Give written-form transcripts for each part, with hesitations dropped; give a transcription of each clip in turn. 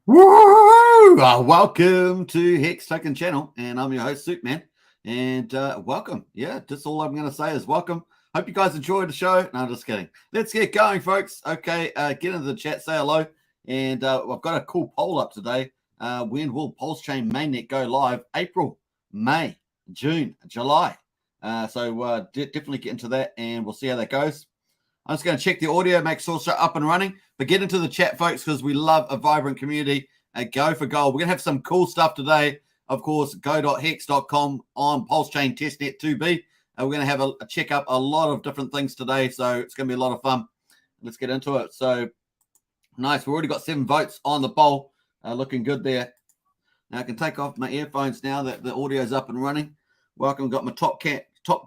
Woo! Welcome to Hex Token channel, and I'm your host, Superman. And welcome. Yeah, just all I'm going to say is welcome. Hope you guys enjoyed the show. No, just kidding. Let's get going, folks. Okay, get into the chat, say hello. And I've got a cool poll up today. When will Pulsechain mainnet go live? April, May, June, July. So definitely get into that, and we'll see how that goes. I'm just going to check the audio, make sure it's up and running. But get into the chat, folks, because we love a vibrant community. Go for gold. We're going to have some cool stuff today. Of course, go.hex.com on Pulsechain Testnet 2B. We're going to have a check up a lot of different things today, so it's going to be a lot of fun. Let's get into it. So, nice. We've already got 7 votes on the poll. Looking good there. Now, I can take off my earphones now that the audio is up and running. Welcome. Got my Top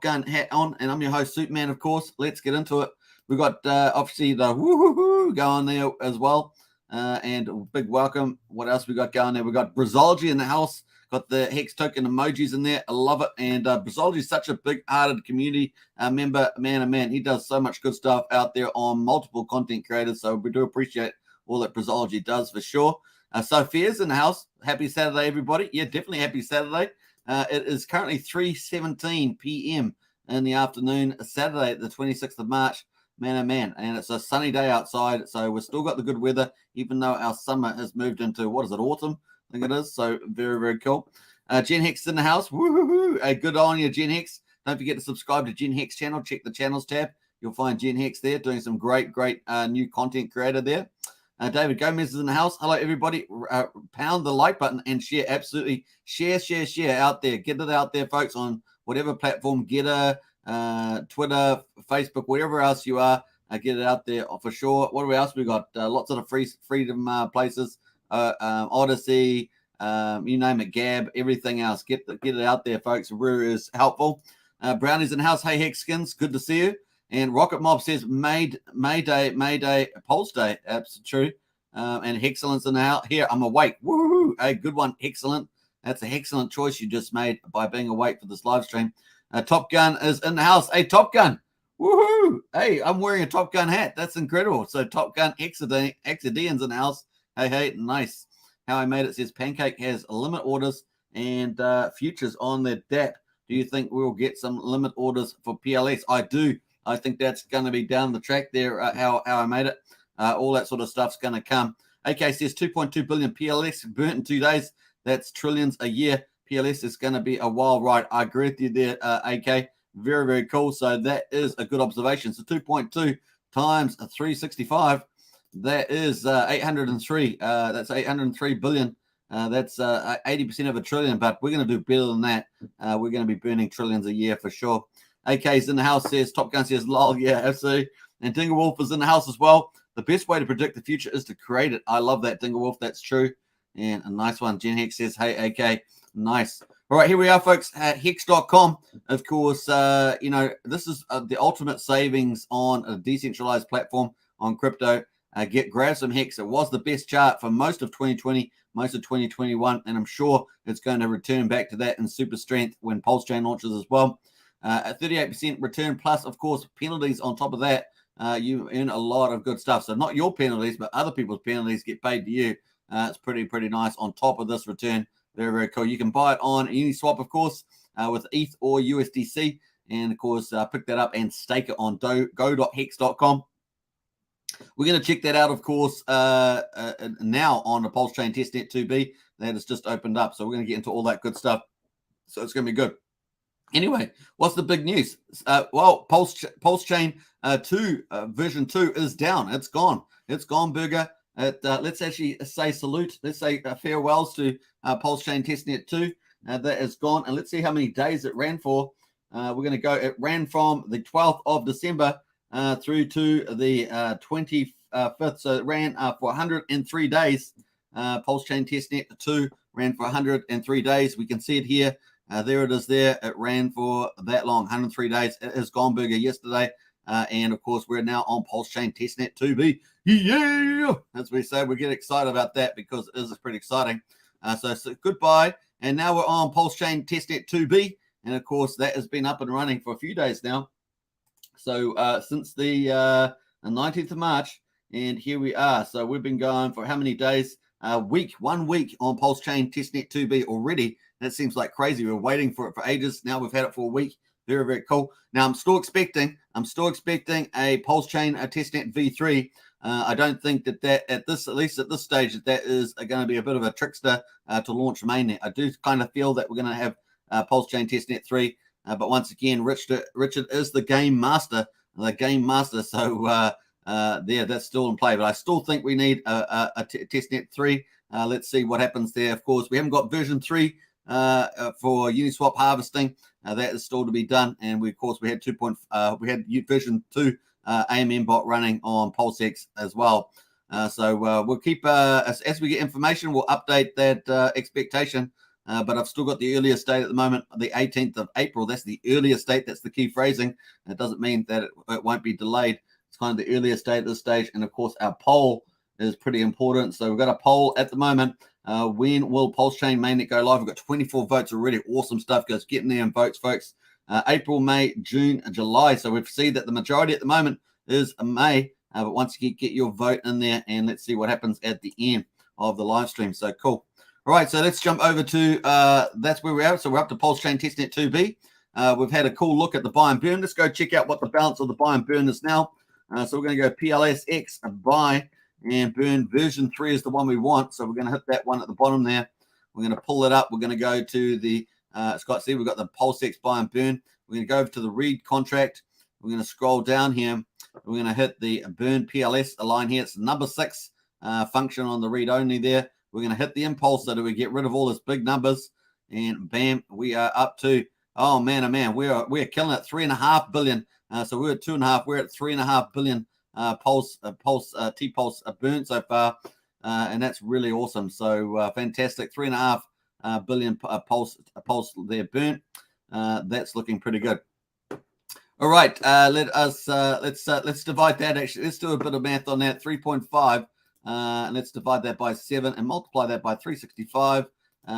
Gun hat on, and I'm your host, Superman, of course. Let's get into it. We've got, obviously, the woo-hoo-hoo going there as well. And a big welcome. What else we got going there? We got Brazology in the house. Got the Hex Token emojis in there. I love it. And Brazology is such a big-hearted community member. Man, he does so much good stuff out there on multiple content creators. So we do appreciate all that Brazology does for sure. Sophia's in the house. Happy Saturday, everybody. Yeah, definitely happy Saturday. It is currently 3:17 p.m. in the afternoon, Saturday, the 26th of March. Man, and it's a sunny day outside, so we've still got the good weather, even though our summer has moved into, what is it, autumn? I think it is, so very, very cool. Gen Hex in the house. Woo-hoo-hoo. Good on you, Gen Hex. Don't forget to subscribe to Gen Hex channel. Check the channels tab. You'll find Gen Hex there doing some great new content creator there. David Gomez is in the house. Hello, everybody. Pound the like button and share. Absolutely. Share out there. Get it out there, folks, on whatever platform. Getter, Twitter, Facebook, wherever else you are. Get it out there for sure. What else we got? Lots of the freedom places. Odyssey, you name it, Gab, everything else. Get it out there, folks. Really is helpful. Brownie's in the house. Hey, Hexkins, good to see you. And Rocket Mob says Mayday, Pulse Day. That's true. And Hexcellent's in the house. Here, I'm awake. Woohoo! A good one, Hexcellent. That's an excellent choice you just made by being awake for this live stream. Top Gun is in the house. Hey, Top Gun. Woohoo! Hey, I'm wearing a Top Gun hat. That's incredible. So Top Gun Exodian's in the house. Hey, nice. How I Made It says Pancake has limit orders and futures on their DAP. Do you think we'll get some limit orders for PLS? I do. I think that's going to be down the track there, how I Made It. All that sort of stuff's going to come. AK says 2.2 billion PLS burnt in 2 days. That's trillions a year. PLS is going to be a wild ride. I agree with you there, AK. Very, very cool. So that is a good observation. So 2.2 times 365, that is 803. That's 803 billion. That's 80% of a trillion, but we're going to do better than that. We're going to be burning trillions a year for sure. AK's in the house, says Top Gun says lol. Yeah, absolutely. And Dingle Wolf is in the house as well. The best way to predict the future is to create it. I love that, Dingle Wolf. That's true. And a nice one. Gen Hex says, hey, AK. Nice. All right, here we are, folks. Hex.com. Of course, this is the ultimate savings on a decentralized platform on crypto. Grab some Hex. It was the best chart for most of 2020, most of 2021, and I'm sure it's going to return back to that in super strength when Pulsechain launches as well. A 38% return plus, of course, penalties on top of that. You earn a lot of good stuff. So not your penalties, but other people's penalties get paid to you. It's pretty nice on top of this return. Very, very cool. You can buy it on Uniswap, of course, with ETH or USDC. And, of course, pick that up and stake it on go.hex.com. We're going to check that out, of course, now on the Pulsechain Testnet 2B. That has just opened up. So we're going to get into all that good stuff. So it's going to be good. Anyway, what's the big news? Well, Pulsechain 2 version 2 is down. It's gone. It's gone, Burger. Let's actually say salute. Let's say farewells to Pulsechain Testnet 2. That is gone. And let's see how many days it ran for. We're going to go. It ran from the 12th of December through to the 25th. So it ran for 103 days. Pulsechain Testnet 2 ran for 103 days. We can see it here. There it is there. It ran for that long, 103 days. It has gone burger yesterday. And, of course, we're now on Pulsechain Testnet 2B. Yeah! As we say, we get excited about that because it is pretty exciting. So goodbye. And now we're on Pulsechain Testnet 2B. And, of course, that has been up and running for a few days now. So since the 19th of March. And here we are. So we've been going for how many days? 1 week on Pulsechain Testnet 2B already. That seems like crazy. We were waiting for it for ages. Now we've had it for a week. Very, very cool. Now I'm still expecting a Pulsechain Testnet V3. I don't think that at least at this stage, that is going to be a bit of a trickster to launch mainnet. I do kind of feel that we're going to have Pulsechain Testnet 3, but once again, Richard is the game master. So there, that's still in play. But I still think we need a Testnet 3. Let's see what happens there. Of course, we haven't got version 3 for Uniswap harvesting. That is still to be done. And we had version 2 AMM bot running on PulseX as well. So we'll keep as we get information, we'll update that expectation. But I've still got the earliest date at the moment, the 18th of April. That's the earliest date. That's the key phrasing. It doesn't mean that it won't be delayed. It's kind of the earliest date at this stage. And of course, our poll is pretty important. So we've got a poll at the moment. When will Pulsechain mainnet go live? We've got 24 votes already. Awesome stuff, guys. Get in there and votes, folks. April, May, June, July. So we've seen that the majority at the moment is May. But once you get your vote in there, and let's see what happens at the end of the live stream. So cool. All right, so let's jump over to that's where we're at. So we're up to Pulsechain Testnet 2B. We've had a cool look at the buy and burn. Let's go check out what the balance of the buy and burn is now. So we're going to go PLSX buy and burn. Version 3 is the one we want. So we're going to hit that one at the bottom there. We're going to pull it up. We're going to go to the Scott, see, we've got the PulseX buy and burn. We're going to go over to the read contract. We're going to scroll down here. We're going to hit the burn PLS line here. It's number 6 function on the read only there. We're going to hit the impulse so that we get rid of all these big numbers. And bam, we are up to, oh man, we're killing it, 3.5 billion. So we're at 2.5. We're at 3.5 billion T-Pulse burn so far. And that's really awesome. So fantastic, 3.5 billion pulse there burnt. That's looking pretty good. All right, let's divide that. Actually, let's do a bit of math on that. 3.5. And let's divide that by 7 and multiply that by 365.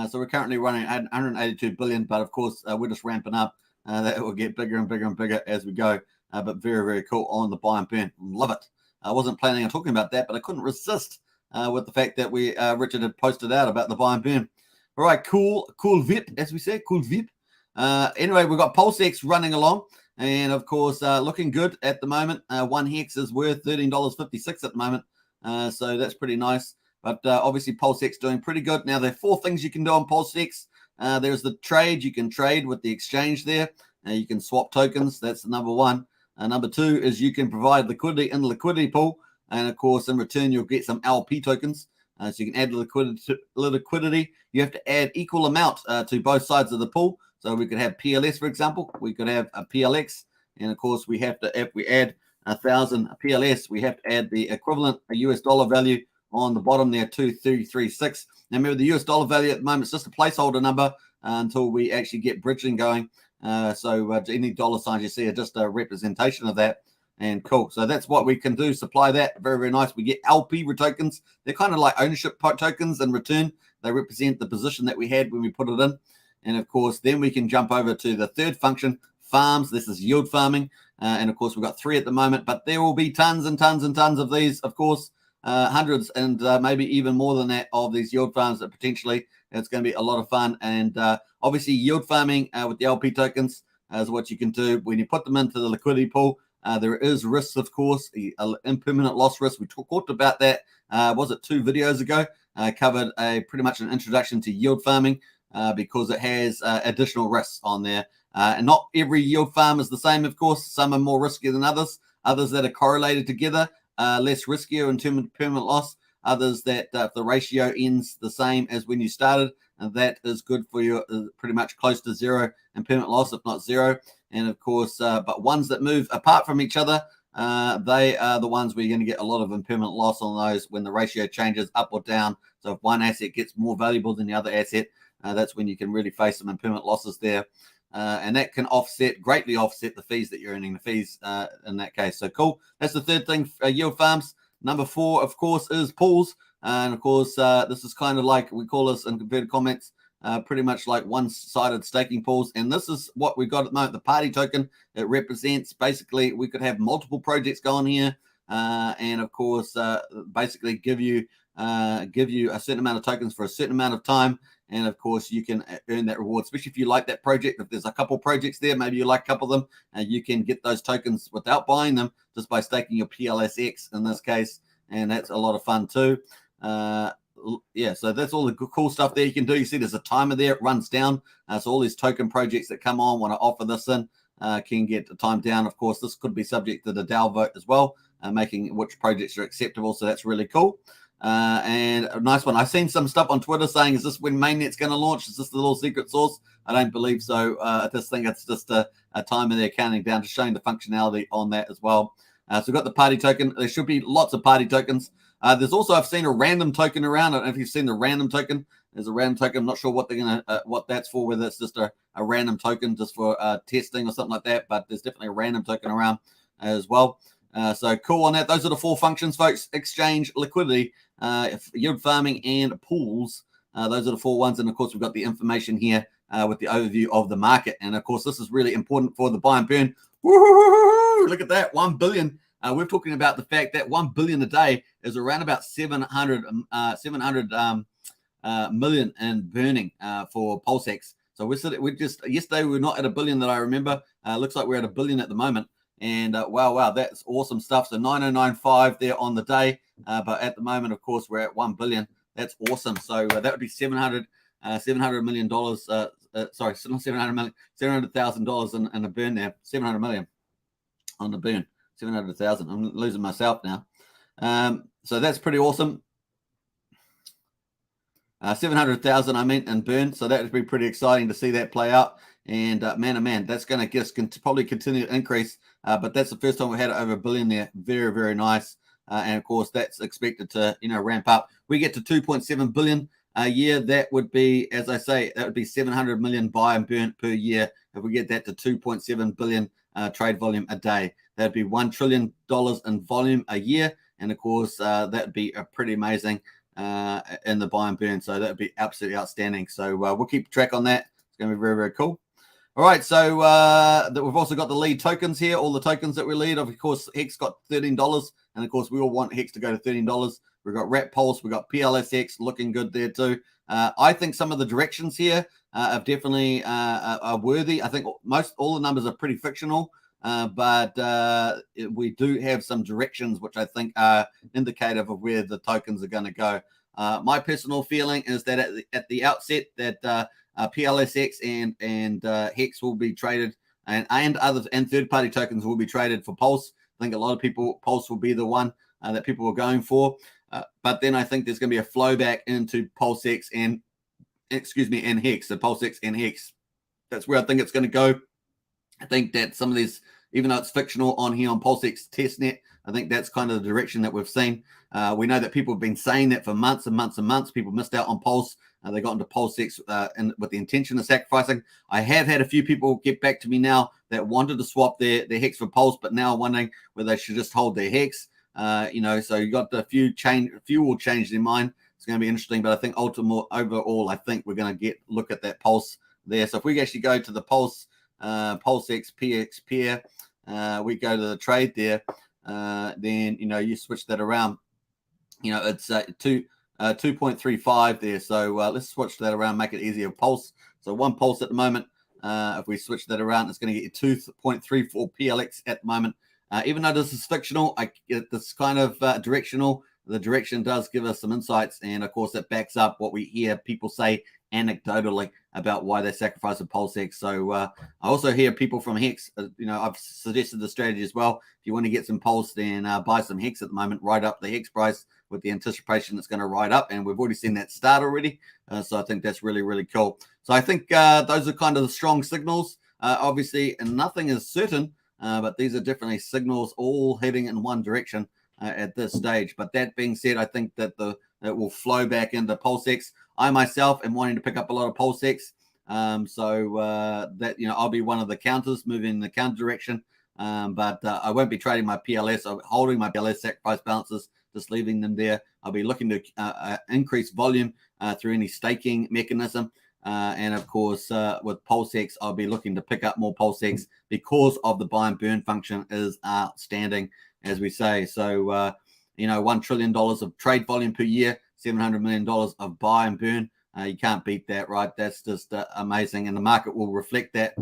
So we're currently running at 182 billion, but of course we're just ramping up. That will get bigger and bigger and bigger as we go. But very, very cool on the buy and burn. Love it. I wasn't planning on talking about that, but I couldn't resist with the fact that Richard had posted out about the buy and burn. All right, cool VIP, as we say, cool VIP. Anyway, we've got PulseX running along. And of course, looking good at the moment. 1 hex is worth $13.56 at the moment. So that's pretty nice. But obviously, PulseX doing pretty good. Now, there are 4 things you can do on PulseX. There's the trade. You can trade with the exchange there. You can swap tokens. That's number 1. Number 2 is you can provide liquidity in the liquidity pool. And, of course, in return, you'll get some LP tokens. So you can add liquidity. You have to add equal amount to both sides of the pool. So we could have PLS, for example. We could have a PLX. And, of course, we have to, if we add 1,000 PLS, we have to add the equivalent US dollar value on the bottom there, 2336. Now remember, the US dollar value at the moment is just a placeholder number until we actually get bridging going. So any dollar signs you see are just a representation of that. And cool. So that's what we can do. Supply that. Very, very nice. We get LP tokens. They're kind of like ownership tokens in return. They represent the position that we had when we put it in. And of course, then we can jump over to the third function, farms. This is yield farming. And of course, we've got 3 at the moment, but there will be tons and tons and tons of these, of course, hundreds and maybe even more than that of these yield farms that potentially it's going to be a lot of fun. And obviously, yield farming with the LP tokens is what you can do when you put them into the liquidity pool. There is risks, of course, impermanent loss risk. We talked about that, was it 2 videos ago? Covered pretty much an introduction to yield farming because it has additional risks on there. And not every yield farm is the same, of course. Some are more risky than others. Others that are correlated together, less riskier in terms of permanent loss. Others that if the ratio ends the same as when you started, and that is good for you, pretty much close to 0 in permanent loss, if not 0. And of course, but ones that move apart from each other, they are the ones where you're going to get a lot of impermanent loss on those when the ratio changes up or down. So if one asset gets more valuable than the other asset, that's when you can really face some impermanent losses there. And that can greatly offset the fees that you're earning, the fees in that case. So cool. That's the third thing, yield farms. Number 4, of course, is pools. And of course, this is kind of like, we call this in converted comments, pretty much like one-sided staking pools. And this is what we've got at the moment, the party token. It represents, basically, we could have multiple projects going here. And of course, basically give you give you a certain amount of tokens for a certain amount of time. And of course, you can earn that reward, especially if you like that project. If there's a couple projects there, maybe you like a couple of them, and you can get those tokens without buying them just by staking your PLSX in this case. And that's a lot of fun too. Yeah, so that's all the cool stuff there you can do. You see there's a timer there. It runs down. So all these token projects that come on want to offer this in can get the time down. Of course, this could be subject to the DAO vote as well, making which projects are acceptable. So that's really cool. And a nice one. I've seen some stuff on Twitter saying, is this when mainnet's going to launch? Is this the little secret source? I don't believe so. I just think it's just a timer there counting down, just showing the functionality on that as well. So we've got the party token. There should be lots of party tokens. There's also, I've seen a random token around. I don't know if you've seen the random token. There's a random token. I'm not sure what they're gonna, what that's for. Whether it's just a random token just for testing or something like that. But there's definitely a random token around as well. So cool on that. Those are the 4 functions, folks: exchange, liquidity, yield farming, and pools. Those are the 4 ones. And of course, we've got the information here with the overview of the market. And of course, this is really important for the buy and burn. Woo-hoo-hoo-hoo-hoo! Look at that, 1 billion. We're talking about the fact that 1 billion a day is around about 700 million in burning for PulseX. So we just yesterday we were not at a billion that I remember. Looks like we're at a billion at the moment. And wow, that's awesome stuff. So 9095 there on the day, but at the moment, of course, we're at 1 billion. That's awesome. So that would be $700 million. Sorry, not 700 million, $700,000 in a burn there. 700 million on the burn. 700,000. I'm losing myself now. So that's pretty awesome. 700,000 I meant in burn. So that would be pretty exciting to see that play out. And man, oh man, that's going to probably continue to increase. But that's the first time we had over a billion there. Very, very nice. And of course, that's expected to ramp up. We get to 2.7 billion a year. That would be, as I say, that would be 700 million buy and burn per year. If we get that to 2.7 billion trade volume a day, that'd be $1 trillion in volume a year. And of course, that'd be a pretty amazing in the buy and burn. So that would be absolutely outstanding. So we'll keep track on that. It's going to be very, very cool. All right, so we've also got the lead tokens here, all the tokens that we lead. Of course, Hex got $13, and of course, we all want Hex to go to $13. We've got Rat Pulse, we've got PLSX looking good there too. I think some of the directions here are definitely are worthy. I think all the numbers are pretty fictional, but we do have some directions which I think are indicative of where the tokens are going to go. My personal feeling is that at the outset that PLSX and Hex will be traded, and others and third-party tokens will be traded for Pulse. I think a lot of people, Pulse will be the one that people are going for. But then I think there's going to be a flow back into PulseX and Hex, so PulseX and Hex. That's where I think it's going to go. I think that some of these, even though it's fictional on here on PulseX Testnet, I think that's kind of the direction that we've seen. We know that people have been saying that for months and months and months. People missed out on Pulse. They got into PulseX with the intention of sacrificing. I have had a few people get back to me now that wanted to swap their Hex for Pulse, but now wondering whether they should just hold their Hex. So you got a few will change their mind. It's going to be interesting, but I think overall, I think we're going to look at that Pulse there. So if we actually go to the PulseX PX pair, we go to the trade there. Then you switch that around. It's 2.35 there. So let's switch that around, make it easier. Pulse. So 1 Pulse at the moment. If we switch that around, it's going to get you 2.34 PLX at the moment. Even though this is fictional, I get this kind of directional. The direction does give us some insights, and of course, it backs up what we hear people say anecdotally about why they sacrifice a PulseX. So I also hear people from Hex. I've suggested the strategy as well. If you want to get some Pulse, then buy some Hex at the moment, ride up the Hex price with the anticipation it's going to ride up, and we've already seen that start already. So I think that's really, really cool. So I think those are kind of the strong signals. Obviously, and nothing is certain, but these are definitely signals all heading in one direction at this stage. But that being said, I think that it will flow back into PulseX. I myself am wanting to pick up a lot of PulseX. So that I'll be one of the counters moving in the counter direction. But I won't be trading my PLS. I'm holding my PLS sacrifice balances, just leaving them there. I'll be looking to increase volume through any staking mechanism. And of course, with PulseX, I'll be looking to pick up more PulseX because of the buy and burn function is outstanding, as we say. So, $1 trillion of trade volume per year. $700 million of buy and burn. You can't beat that, right? That's just amazing. And the market will reflect that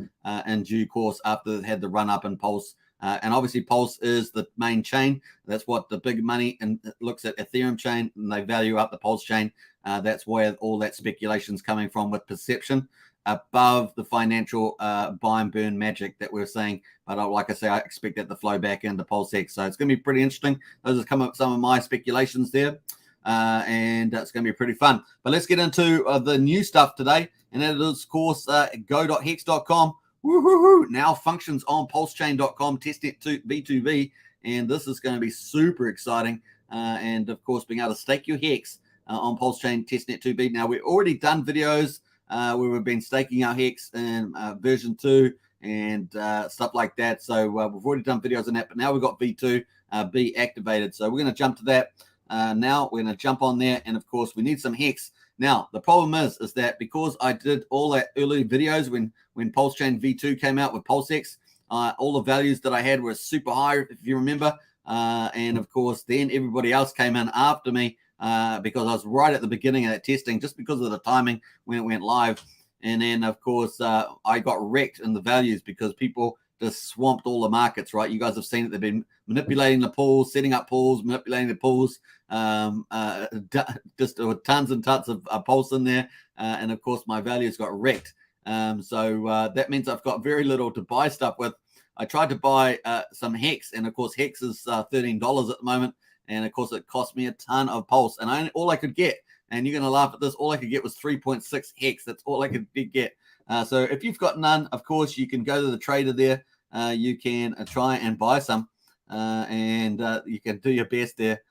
in due course after they had the run up in Pulse. And obviously, Pulse is the main chain. That's what the big money and looks at Ethereum chain, and they value up the Pulse chain. That's where all that speculation is coming from with perception above the financial buy and burn magic that we're seeing. But like I say, I expect that to flow back into PulseX. So it's going to be pretty interesting. Those are some of my speculations there. And it's going to be pretty fun. But let's get into the new stuff today. And that is, of course, go.hex.com. Woohoo! Now functions on pulsechain.com, testnet v2v. And this is going to be super exciting. And, of course, being able to stake your Hex on Pulsechain Testnet 2b. Now, we've already done videos where we've been staking our Hex in version 2 and stuff like that. So we've already done videos on that. But now we've got V2B activated. So we're going to jump to that. Now we're going to jump on there, and of course we need some Hex. Now the problem is that because I did all that early videos when Pulsechain V2 came out with PulseX, all the values that I had were super high, if you remember, and of course then everybody else came in after me because I was right at the beginning of that testing, just because of the timing when it went live. And then of course I got wrecked in the values because people just swamped all the markets, right? You guys have seen it. They've been manipulating the pools, setting up pools, manipulating the pools, just tons and tons of pulse in there. And of course, my values got wrecked. So that means I've got very little to buy stuff with. I tried to buy some Hex, and of course, Hex is $13 at the moment. And of course, it cost me a ton of pulse. And all I could get, and you're going to laugh at this, all I could get was 3.6 Hex. That's all I could get. So if you've got none, of course, you can go to the trader there. You can try and buy some, and you can do your best there.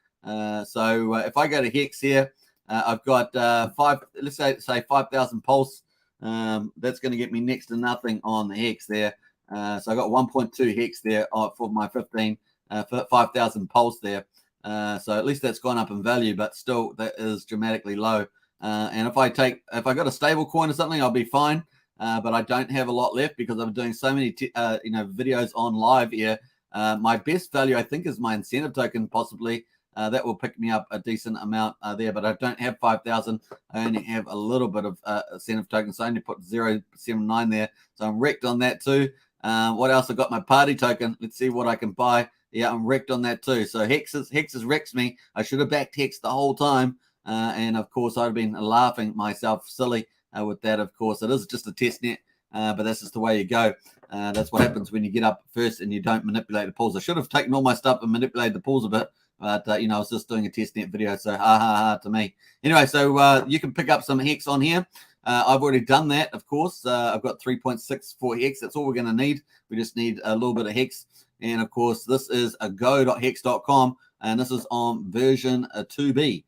So if I go to Hex here, I've got let's say 5,000 pulse. That's going to get me next to nothing on the Hex there. So I got 1.2 Hex there for my 5,000 pulse there. So at least that's gone up in value, but still that is dramatically low. And if I got a stable coin or something, I'll be fine. But I don't have a lot left because I'm doing so many videos on live here. My best value, I think, is my incentive token, possibly. That will pick me up a decent amount there, but I don't have 5,000. I only have a little bit of incentive tokens. So I only put 0.79 there. So I'm wrecked on that too. What else? I got my party token. Let's see what I can buy. Yeah, I'm wrecked on that too. So Hex has wrecked me. I should have backed Hex the whole time. And of course, I've been laughing myself silly with that. Of course, it is just a test net, but that's just the way you go. That's what happens when you get up first and you don't manipulate the pools. I should have taken all my stuff and manipulated the pools a bit, but I was just doing a test net video, so ha to me. Anyway, so you can pick up some Hex on here. I've already done that, of course. I've got 3.64 Hex. That's all we're going to need. We just need a little bit of Hex. And of course, this is a go.hex.com, and this is on version 2b.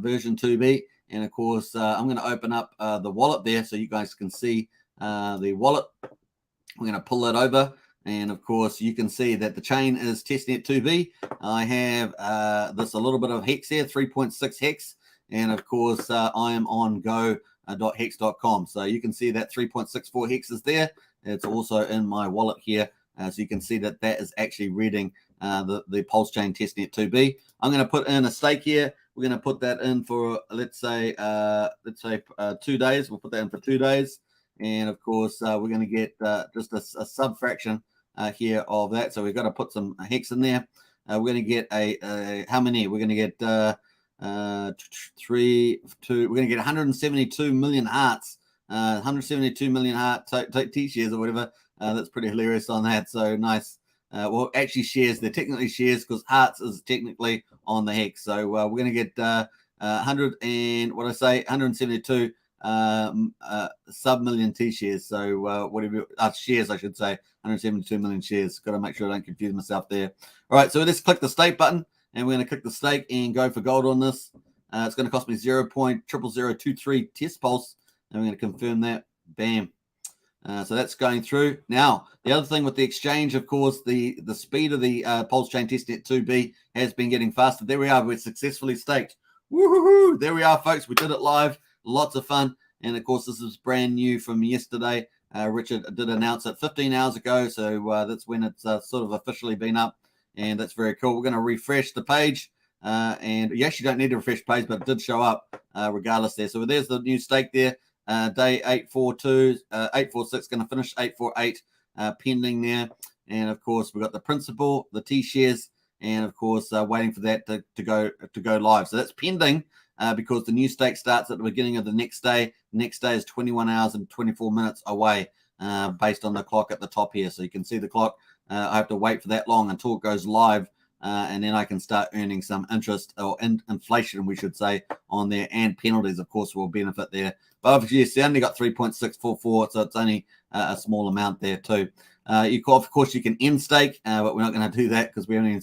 Version 2b. And of course, I'm going to open up the wallet there so you guys can see the wallet. We're going to pull it over. And of course, you can see that the chain is testnet 2b. I have a little bit of Hex here, 3.6 Hex. And of course, I am on go.hex.com. So you can see that 3.64 Hex is there. It's also in my wallet here. So you can see that is actually reading the Pulsechain Testnet 2b. I'm going to put in a stake here. We're going to put that in for, let's say 2 days. We'll put that in for 2 days. And of course, we're going to get just a sub fraction here of that. So we've got to put some Hex in there. We're going to get how many? We're going to get 2. We're going to get 172 million hearts, 172 million heart T-shares or whatever. That's pretty hilarious on that. So nice. Well, actually shares. They're technically shares because hearts is technically on the Hex. So we're going to get 172 sub-million T-shares. So whatever shares, I should say, 172 million shares. Got to make sure I don't confuse myself there. All right, so let's click the stake button, and we're going to click the stake and go for gold on this. It's going to cost me 0.00023 test pulse, and we're going to confirm that. Bam. So that's going through. Now, the other thing with the exchange, of course, the speed of the Pulsechain Testnet 2b has been getting faster. There we are. We're successfully staked. Woohoo! There we are, folks. We did it live. Lots of fun. And, of course, this is brand new from yesterday. Richard did announce it 15 hours ago. So that's when it's sort of officially been up. And that's very cool. We're going to refresh the page. And you actually don't need to refresh page, but it did show up regardless there. So there's the new stake there. Day 842, 846 going to finish 848 pending there. And of course, we've got the principal, the T shares, and of course, waiting for that to go live. So that's pending because the new stake starts at the beginning of the next day. Next day is 21 hours and 24 minutes away based on the clock at the top here. So you can see the clock. I have to wait for that long until it goes live. And then I can start earning some interest or inflation, we should say, on there, and penalties, of course, will benefit there. But obviously, it's only got 3.644, so it's only a small amount there too. Of course, you can end stake, but we're not going to do that because we only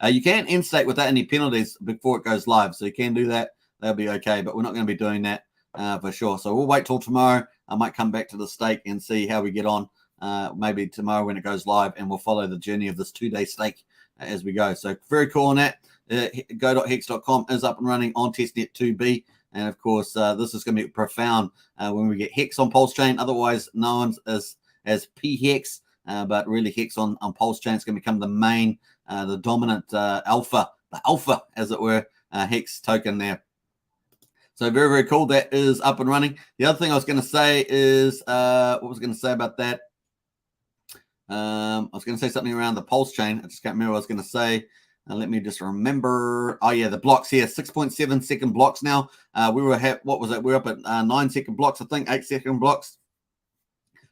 you can end stake without any penalties before it goes live, so you can do that. That'll be okay, but we're not going to be doing that for sure. So we'll wait till tomorrow. I might come back to the stake and see how we get on. Maybe tomorrow when it goes live, and we'll follow the journey of this 2-day stake as we go. So very cool on that. Go.hex.com is up and running on testnet 2B. And of course, this is going to be profound when we get Hex on Pulsechain, otherwise known as PHEX, but really Hex on Pulsechain is going to become the main, the dominant the alpha, as it were, Hex token there. So very, very cool. That is up and running. The other thing I was going to say is, what was I going to say about that? I was going to say something around the Pulse chain. I just can't remember what I was going to say. Let me just remember. Oh, yeah, the blocks here, 6.7 second blocks now. We were what was it? We're up at 9 second blocks, I think, 8 second blocks.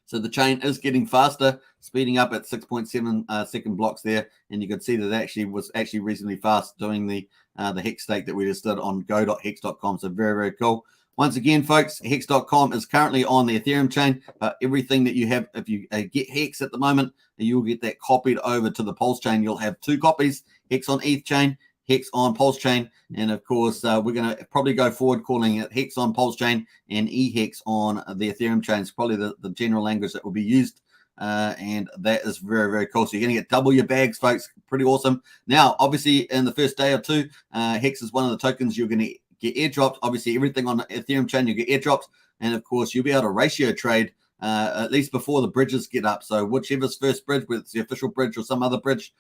So the chain is getting faster, speeding up at 6.7 second blocks there. And you can see that actually was reasonably fast doing the Hex stake that we just did on go.hex.com. So very, very cool. Once again, folks, Hex.com is currently on the Ethereum chain, but everything that you have, if you get Hex at the moment, you'll get that copied over to the Pulse chain. You'll have 2 copies, Hex on ETH chain, Hex on Pulse chain, and of course, we're going to probably go forward calling it Hex on Pulse chain and eHex on the Ethereum chain. It's probably the general language that will be used, and that is very, very cool. So you're going to get double your bags, folks. Pretty awesome. Now, obviously, in the first day or two, Hex is one of the tokens you're going to get airdrops. Obviously, everything on the Ethereum chain, you get airdrops. And of course, you'll be able to ratio trade at least before the bridges get up. So whichever's first bridge, whether it's the official bridge or some other bridge,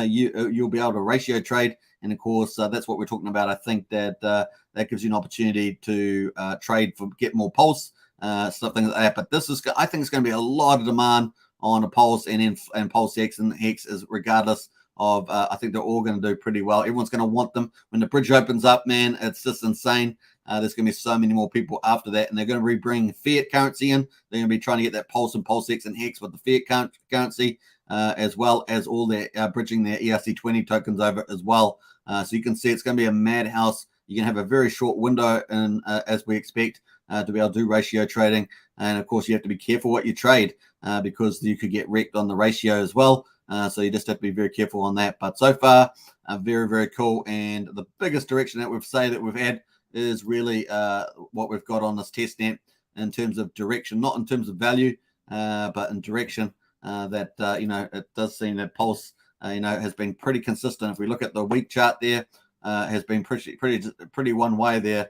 you'll be able to ratio trade. And of course, that's what we're talking about. I think that that gives you an opportunity to trade for get more Pulse, something like that. But this is, I think it's going to be a lot of demand on a Pulse and PulseX and Hex, is regardless of, I think they're all going to do pretty well. Everyone's going to want them. When the bridge opens up, man, it's just insane. There's going to be so many more people after that, and they're going to bring fiat currency in. They're going to be trying to get that Pulse and PulseX and Hex with the fiat currency, as well as all their bridging their ERC20 tokens over as well. So you can see it's going to be a madhouse. You can have a very short window, and as we expect, to be able to do ratio trading. And of course, you have to be careful what you trade because you could get wrecked on the ratio as well. So you just have to be very careful on that. But so far, very, very cool. And the biggest direction that we've had is really what we've got on this testnet in terms of direction, not in terms of value, but in direction. That it does seem that Pulse, has been pretty consistent. If we look at the week chart there, has been pretty one way there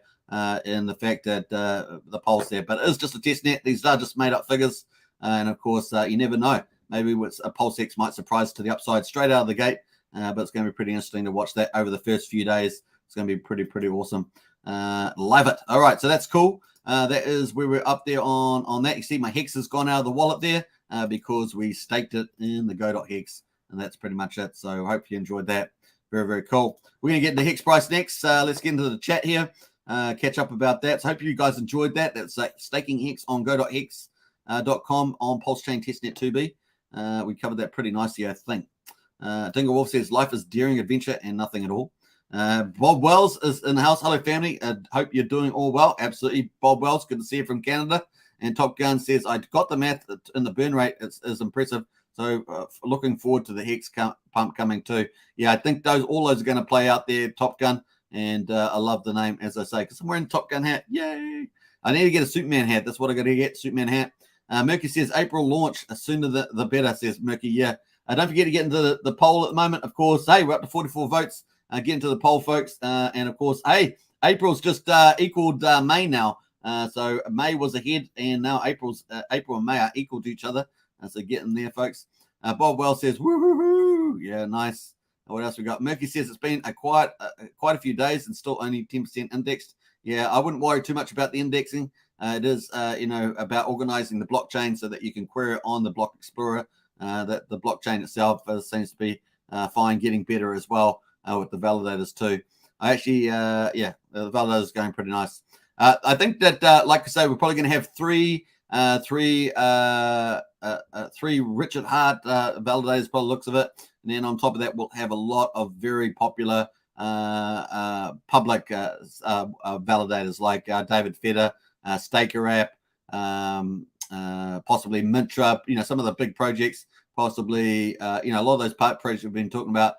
in the fact that the Pulse there. But it is just a testnet. These are just made up figures, and of course, you never know. Maybe a PulseX might surprise to the upside straight out of the gate, but it's going to be pretty interesting to watch that over the first few days. It's going to be pretty awesome. Love it. All right, so that's cool. That is where we're up there on that. You see my Hex has gone out of the wallet there because we staked it in the go.hex, and that's pretty much it. So I hope you enjoyed that. Very, very cool. We're going to get into Hex price next. Let's get into the chat here, catch up about that. So I hope you guys enjoyed that. That's staking Hex on go.hex.com on Pulsechain Testnet 2B. We covered that pretty nicely, I think. Dingle Wolf says, life is daring adventure and nothing at all. Bob Wells is in the house. Hello, family. Hope you're doing all well. Absolutely, Bob Wells. Good to see you from Canada. And Top Gun says, I got the math in the burn rate. It's impressive. So looking forward to the Hex pump coming too. Yeah, I think all those are going to play out there, Top Gun. And I love the name, as I say, because I'm wearing a Top Gun hat. Yay! I need to get a Superman hat. That's what I got to get, Superman hat. Murky says, April launch, sooner the better, says Murky. Yeah. Don't forget to get into the poll at the moment. Of course, hey, we're up to 44 votes. Get into the poll, folks. And of course, hey, April's just equaled May now. So May was ahead, and now April and May are equal to each other. So get in there, folks. Bob Wells says, woo, woo, woo. Yeah, nice. What else we got? Murky says it's been quite a few days and still only 10% indexed. Yeah, I wouldn't worry too much about the indexing. It is, about organizing the blockchain so that you can query it on the block explorer. That the blockchain itself seems to be fine, getting better as well with the validators too. I actually, the validator is going pretty nice. I think that, like I say, we're probably going to have three Richard Hart validators by the looks of it. And then on top of that, we'll have a lot of very popular public validators like David Feder, Staker App, possibly Mintra, some of the big projects, possibly, a lot of those projects we've been talking about,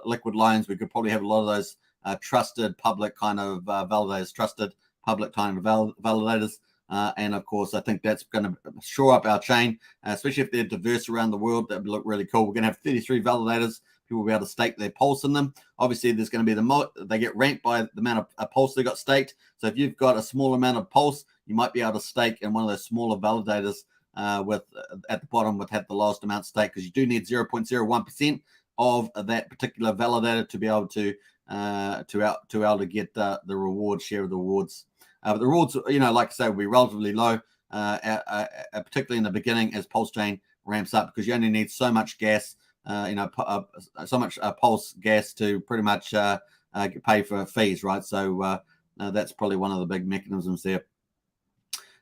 liquid loans. We could probably have a lot of those trusted public kind of validators, trusted public kind of validators. And of course, I think that's going to shore up our chain, especially if they're diverse around the world. That would look really cool. We're going to have 33 validators. People will be able to stake their pulse in them. Obviously, there's going to be they get ranked by the amount of pulse they got staked. So if you've got a small amount of pulse, you might be able to stake in one of those smaller validators with at the bottom with have the lowest amount staked, because you do need 0.01% of that particular validator to be able to get the reward share of the rewards. But the rewards, like I say, will be relatively low, particularly in the beginning as Pulsechain ramps up, because you only need so much gas, so much pulse gas to pretty much pay for fees, right? So that's probably one of the big mechanisms there.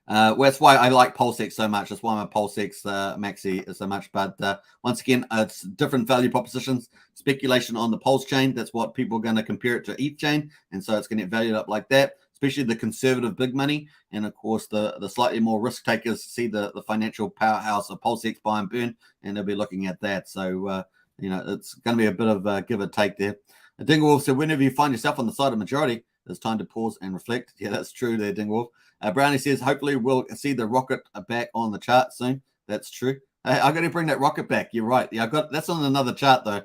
That's why I like PulseX so much. That's why my PulseX Maxi is so much. But once again, it's different value propositions. Speculation on the Pulse chain. That's what people are going to compare it to ETH chain. And so it's going to get valued up like that, especially the conservative big money. And of course, the slightly more risk takers see the financial powerhouse of PulseX buy and burn, and they'll be looking at that. So, it's going to be a bit of a give and take there. Dingwolf said, whenever you find yourself on the side of majority, it's time to pause and reflect. Yeah, that's true there, Dingwolf. Brownie says, hopefully we'll see the rocket back on the chart soon. That's true. I got to bring that rocket back. You're right. Yeah, that's on another chart though.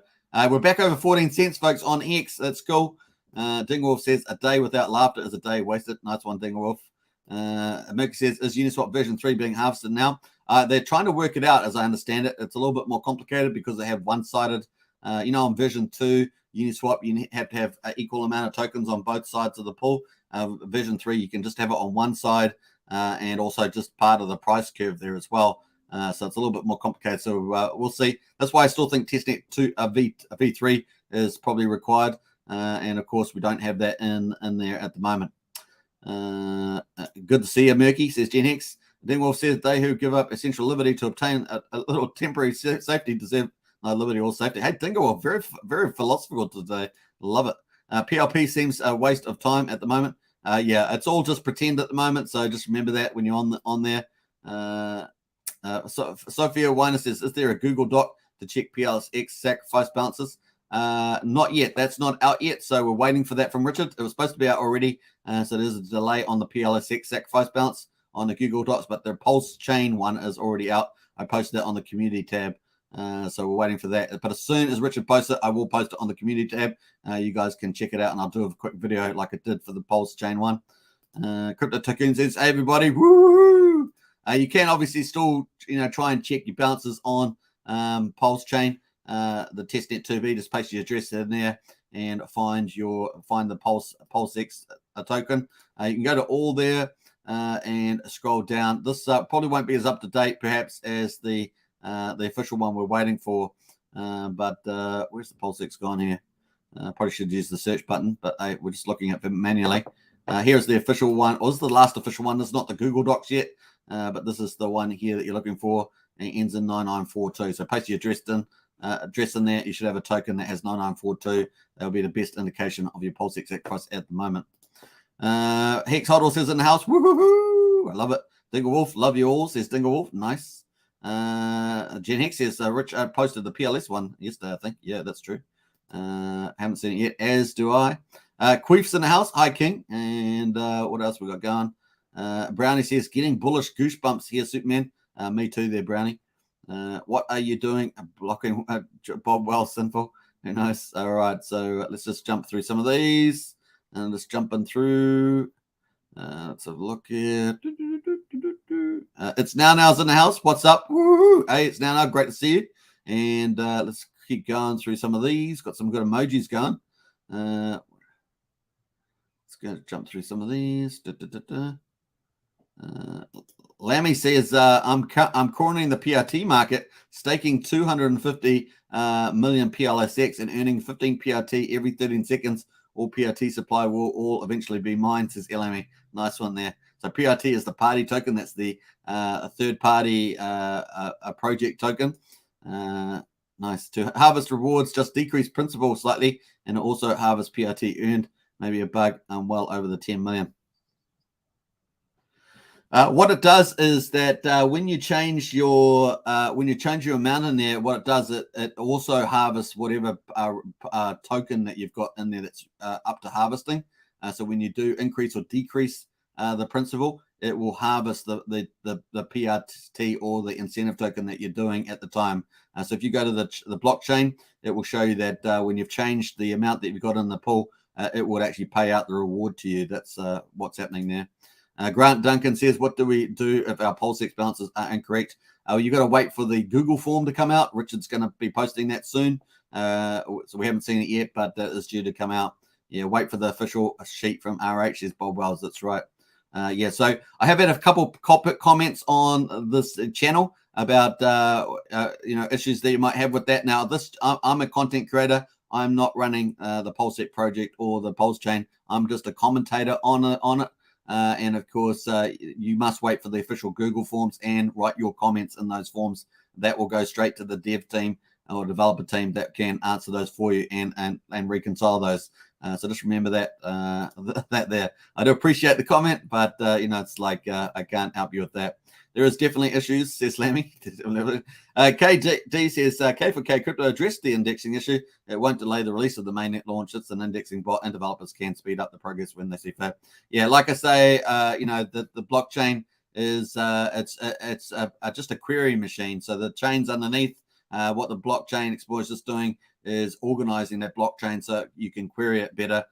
We're back over 14 cents, folks, on X. That's cool. Dingwolf says, a day without laughter is a day wasted. Nice one, Dingwolf. Mick says, is Uniswap version 3 being harvested now? They're trying to work it out, as I understand it. It's a little bit more complicated because they have one-sided, on version 2, Uniswap, you have to have an equal amount of tokens on both sides of the pool. Version 3, you can just have it on one side and also just part of the price curve there as well. So it's a little bit more complicated. So we'll see. That's why I still think testnet V3 is probably required. And of course, we don't have that in there at the moment. Good to see you, Murky, says Gen X. Dingwolf says they who give up essential liberty to obtain a little temporary safety deserve no liberty or safety. Hey, Dingwolf, very, very philosophical today. Love it. PLP seems a waste of time at the moment. Yeah, it's all just pretend at the moment. So just remember that when you're on there. Sophia Weiner says, is there a Google Doc to check PLSX sacrifice balances? Not yet. That's not out yet. So we're waiting for that from Richard. It was supposed to be out already. So there's a delay on the PLSX sacrifice balance on the Google Docs, but the Pulsechain one is already out. I posted it on the community tab. So we're waiting for that. But as soon as Richard posts it, I will post it on the community tab. You guys can check it out, and I'll do a quick video like I did for the Pulsechain one. Crypto Tycoon says, hey, everybody, woo! You can obviously still, try and check your balances on Pulsechain, the testnet 2B. Just paste your address in there and find the PulseX token. You can go to all there and scroll down. This probably won't be as up to date, perhaps, as the official one we're waiting for. But where's the PulseX gone here? Probably should use the search button, but we're just looking at it manually. Here's the official one. This is the last official one. This is not the Google Docs yet, but this is the one here that you're looking for. And it ends in 9942. So paste your address in there. You should have a token that has 9942. That'll be the best indication of your PulseX price at the moment. Hex Hodl says in the house. Woo-hoo-hoo! I love it. Dinglewolf, love you all, says Dinglewolf. Nice. Gen Hex says Rich posted the PLS one yesterday, I think. Yeah, that's true. Haven't seen it yet, as do I. Queef's in the house. Hi, King. And what else we got going? Brownie says, getting bullish goosebumps here, Superman. Me too there, Brownie. What are you doing? Blocking Bob Wells, Sinful. Who knows? All right, so let's just jump through some of these. And just jumping through. Let's have a look here. It's Now's in the house. What's up? Woo-hoo. Hey, it's Now. Great to see you. And let's keep going through some of these. Got some good emojis going. Let's go jump through some of these. Lammy says, I'm cornering the PRT market, staking 250 million PLSX and earning 15 PRT every 13 seconds. All PRT supply will all eventually be mine, says Lammy. Nice one there. So PRT is the party token. That's the third-party a project token. Nice. To harvest rewards, just decrease principal slightly, and also harvest PRT earned. Maybe a bug. Well over the 10 million. What it does is that when you change your amount in there, what it does, it also harvests whatever token that you've got in there that's up to harvesting. So when you do increase or decrease the principal, it will harvest the PRT or the incentive token that you're doing at the time. So if you go to the blockchain, it will show you that when you've changed the amount that you've got in the pool, it would actually pay out the reward to you. That's what's happening there. Grant Duncan says, what do we do if our PulseX balances are incorrect? You've got to wait for the Google form to come out. Richard's going to be posting that soon. So we haven't seen it yet, but it's due to come out. Yeah, wait for the official sheet from RH, says Bob Wells. That's right. Yeah, so I have had a couple comments on this channel about issues that you might have with that. Now, I'm a content creator. I'm not running the PulseX project or the Pulsechain. I'm just a commentator on it. And of course, you must wait for the official Google forms and write your comments in those forms. That will go straight to the dev team or developer team that can answer those for you and reconcile those. So just remember that there. I do appreciate the comment, but it's like I can't help you with that. There is definitely issues, says Lammy. KD says, K for K Crypto addressed the indexing issue. It won't delay the release of the mainnet launch. It's an indexing bot, and developers can speed up the progress when they see fit. Yeah, like I say, the blockchain is it's just a query machine. So the chains underneath, what the blockchain Explorer is doing is organizing that blockchain so you can query it better.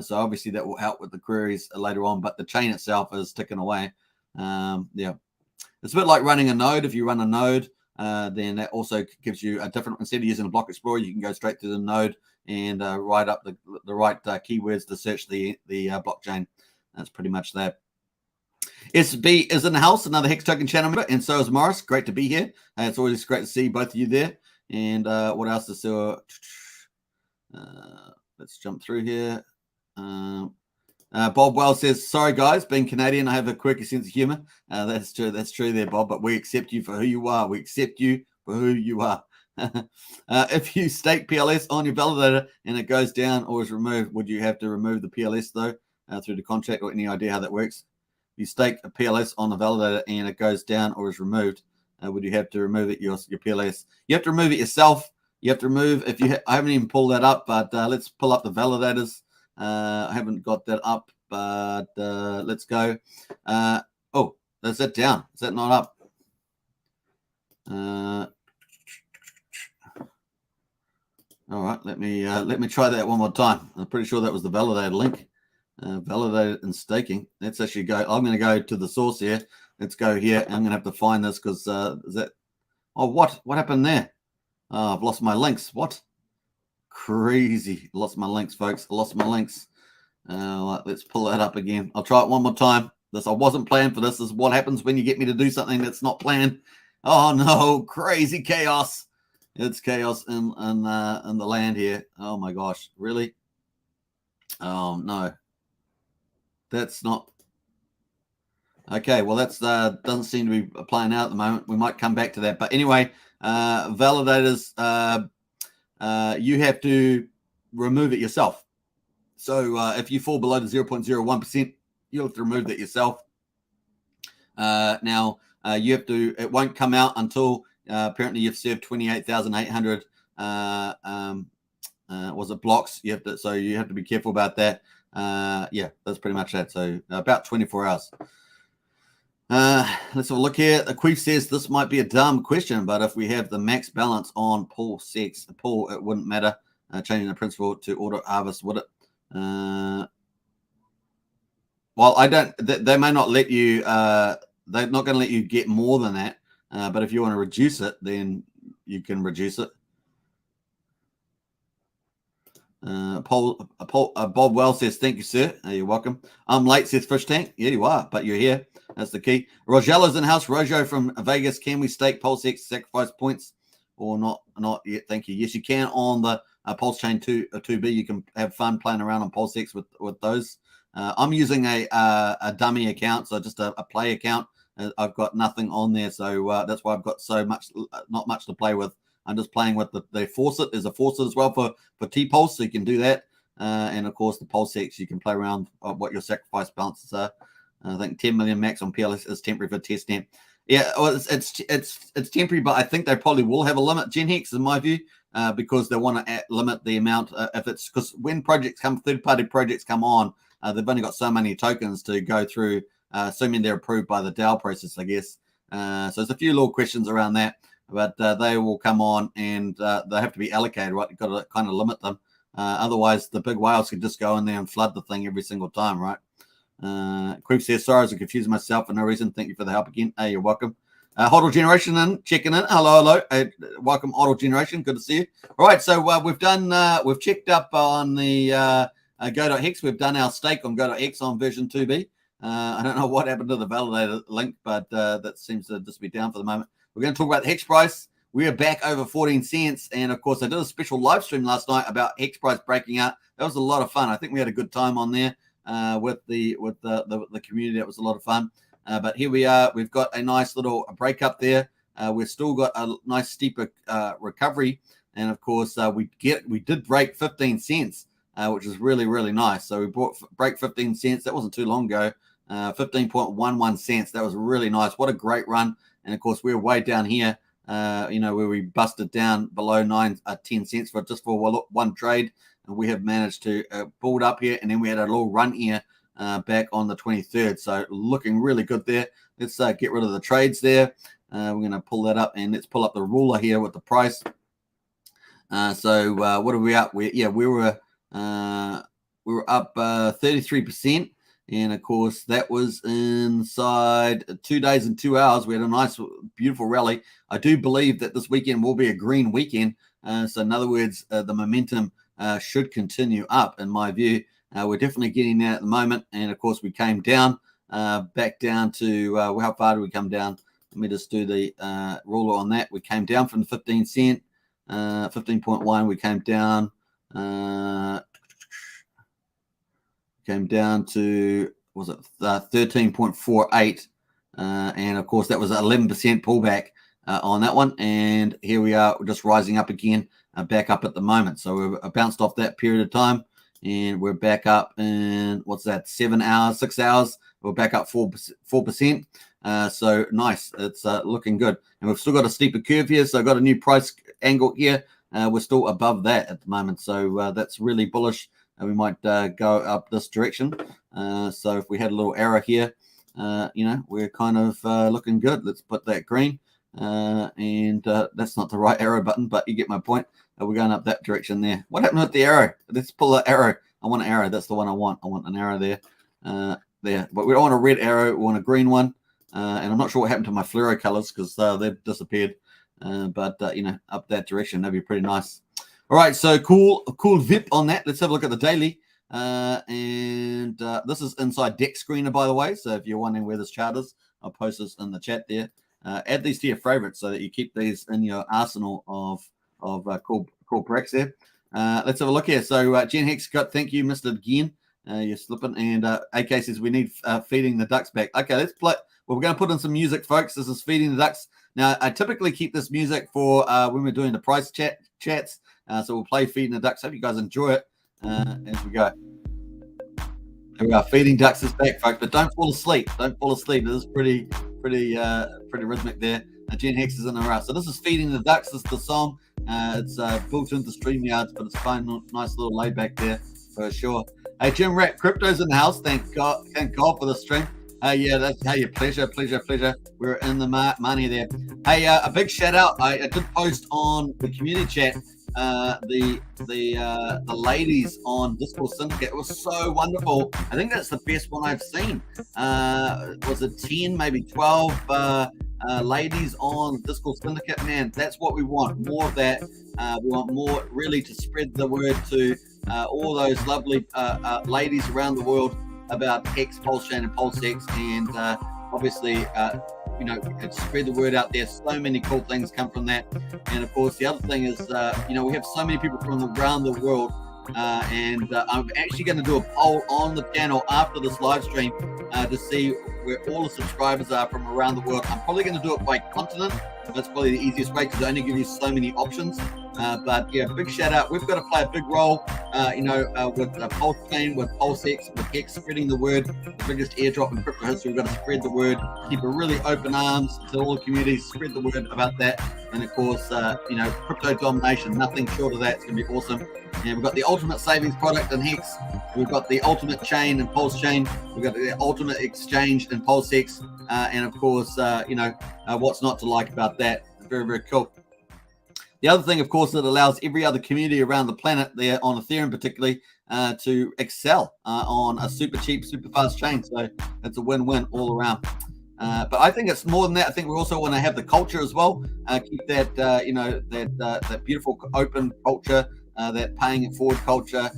So obviously that will help with the queries later on, but the chain itself is ticking away. Yeah. It's a bit like running a node. If you run a node, then that also gives you a different, instead of using a block explorer, you can go straight to the node and write up the right keywords to search the blockchain. That's pretty much that. SB is in the house, another Hex Token channel member, and so is Morris. Great to be here. It's always great to see both of you there. And what else is there? Let's jump through here. Bob Wells says, sorry guys, being Canadian, I have a quirky sense of humor. That's true there, Bob, but we accept you for who you are. We accept you for who you are. If you stake PLS on your validator and it goes down or is removed, would you have to remove the PLS though through the contract, or any idea how that works? If you stake a PLS on the validator and it goes down or is removed, would you have to remove it, your PLS? You have to remove it yourself. You have to remove, I haven't even pulled that up, but let's pull up the validators. I haven't got that up, but let's go. Oh, is that down? Is that not up? All right, let me try that one more time. I'm pretty sure that was the validator link. Validated and staking. Let's actually go. I'm going to go to the source here. Let's go here. I'm going to have to find this because is that? Oh, what happened there? Oh, I've lost my links. What? Crazy. Lost my links, folks. I lost my links. Let's pull that up again. I'll try it one more time. I wasn't planned for this. This is what happens when you get me to do something that's not planned. Oh no, crazy chaos. It's chaos in the land here. Oh my gosh, really? Oh no. That's not okay. Well, that's doesn't seem to be playing out at the moment. We might come back to that. But anyway, validators, you have to remove it yourself. So if you fall below the 0.01%, you'll have to remove that yourself. Now you have to. It won't come out until apparently you've served 28,800. Was it blocks? So you have to be careful about that. Yeah, that's pretty much that. So about 24 hours. Let's have a look here. Queef says this might be a dumb question, but if we have the max balance on PulseX pool, it wouldn't matter changing the principal to auto harvest, would it? Well, I don't. They may not let you. They're not going to let you get more than that. But if you want to reduce it, then you can reduce it. Bob Wells says, thank you, sir. You're welcome. I'm late, says Fish Tank. Yeah, you are, but you're here. That's the key. Rogello's in house. Rojo from Vegas. Can we stake PulseX sacrifice points or not? Not yet. Thank you. Yes, you can on the Pulsechain 2B. You can have fun playing around on PulseX with those. I'm using a dummy account, so just a play account. I've got nothing on there, so that's why I've got so much, not much to play with. I'm just playing with the faucet. There's a faucet as well for T-Pulse, so you can do that. And, of course, the PulseX, you can play around what your sacrifice balances are. I think 10 million max on PLS is temporary for testnet. Yeah, well, it's temporary, but I think they probably will have a limit, Gen Hex, in my view, because they want to limit the amount. If it's because when third-party projects come on, they've only got so many tokens to go through, assuming they're approved by the DAO process, I guess. So there's a few little questions around that. But they will come on and they have to be allocated, right? You've got to kind of limit them. Otherwise, the big whales could just go in there and flood the thing every single time, right? Creep says, sorry, I was confusing myself for no reason. Thank you for the help again. Hey, you're welcome. Hodl Generation checking in. Hello. Welcome, Hodl Generation. Good to see you. All right, so we've checked up on the go.hex. We've done our stake on go.hex on version 2B. I don't know what happened to the validator link, but that seems to just be down for the moment. We're going to talk about the Hex price. We are back over 14 cents. And, of course, I did a special live stream last night about Hex price breaking out. That was a lot of fun. I think we had a good time on there with the community. That was a lot of fun. But here we are. We've got a nice little break up there. We've still got a nice steeper recovery. And, of course, we did break 15 cents, which is really, really nice. So we break 15 cents. That wasn't too long ago. 15.11 cents. That was really nice. What a great run. And, of course, we're way down here, where we busted down below 10 cents for one trade. And we have managed to build up here. And then we had a little run here back on the 23rd. So looking really good there. Let's get rid of the trades there. We're going to pull that up. And let's pull up the ruler here with the price. So what are we up? We were up 33%. And, of course, that was inside 2 days and 2 hours. We had a nice, beautiful rally. I do believe that this weekend will be a green weekend. So, in other words, the momentum should continue up, in my view. We're definitely getting there at the moment. And, of course, we came down, back down to how far did we come down? Let me just do the ruler on that. We came down from the 15 cent, 15.1. We came down. Came down to, was it 13.48? And, of course, that was an 11% pullback on that one. And here we are, we're just rising up again, back up at the moment. So we've bounced off that period of time, and we're back up in, 6 hours. We're back up 4%. So nice. It's looking good. And we've still got a steeper curve here. So I've got a new price angle here. We're still above that at the moment. So that's really bullish. And we might go up this direction. So if we had a little arrow here, we're kind of looking good. Let's put that green. And that's not the right arrow button, but you get my point. We're going up that direction there. What happened with the arrow? Let's pull the arrow. I want an arrow. That's the one I want. I want an arrow there. There. But we don't want a red arrow. We want a green one. And I'm not sure what happened to my fluoro colors because they've disappeared. But up that direction, that'd be pretty nice. All right, so cool VIP on that. Let's have a look at the daily. And this is inside Deck Screener, by the way. So if you're wondering where this chart is, I'll post this in the chat there. Add these to your favorites so that you keep these in your arsenal of cool bricks there. Let's have a look here. So Gen Hex, thank you, Mr. Again. You're slipping. And AK says we need feeding the ducks back. Okay, let's play. Well, we're going to put in some music, folks. This is feeding the ducks. Now, I typically keep this music for when we're doing the price chats. So we'll play Feeding the Ducks. Hope you guys enjoy it as we go. There we are. Feeding Ducks is back, folks. But don't fall asleep. Don't fall asleep. This is pretty rhythmic there. Gen Hex is in the route. So this is Feeding the Ducks. This is the song. It's built into StreamYards, but it's fine. Nice little layback there for sure. Hey, Jim Rat, Crypto's in the house. Thank God for the stream. Yeah, that's pleasure. We're in the money there. Hey, a big shout out. I did post on the community chat. The ladies on Discord Syndicate. It was so wonderful. I think that's the best one I've seen. Was it 10, maybe 12 ladies on Discord Syndicate? Man, that's what we want. More of that. We want more really to spread the word to all those lovely ladies around the world about Hex, Pulsechain, and PulseX, and obviously, spread the word out there. So many cool things come from that. And of course, the other thing is, we have so many people from around the world. And I'm actually going to do a poll on the channel after this live stream to see where all the subscribers are from around the world. I'm probably going to do it by continent. That's probably the easiest way because they only give you so many options. But yeah, big shout out. We've got to play a big role, with Pulsechain, with PulseX, with Hex, spreading the word. The biggest airdrop in crypto history. We've got to spread the word, keep a really open arms to all the communities, spread the word about that. And of course, crypto domination, nothing short of that. It's going to be awesome. And we've got the ultimate savings product in Hex. We've got the ultimate chain in Pulsechain. We've got the ultimate exchange in PulseX. And of course, what's not to like about that? Very, very cool. The other thing, of course, that allows every other community around the planet, there on Ethereum particularly, to excel on a super cheap, super fast chain. So it's a win-win all around. But I think it's more than that. I think we also want to have the culture as well. Keep that, that beautiful open culture, that paying it forward culture,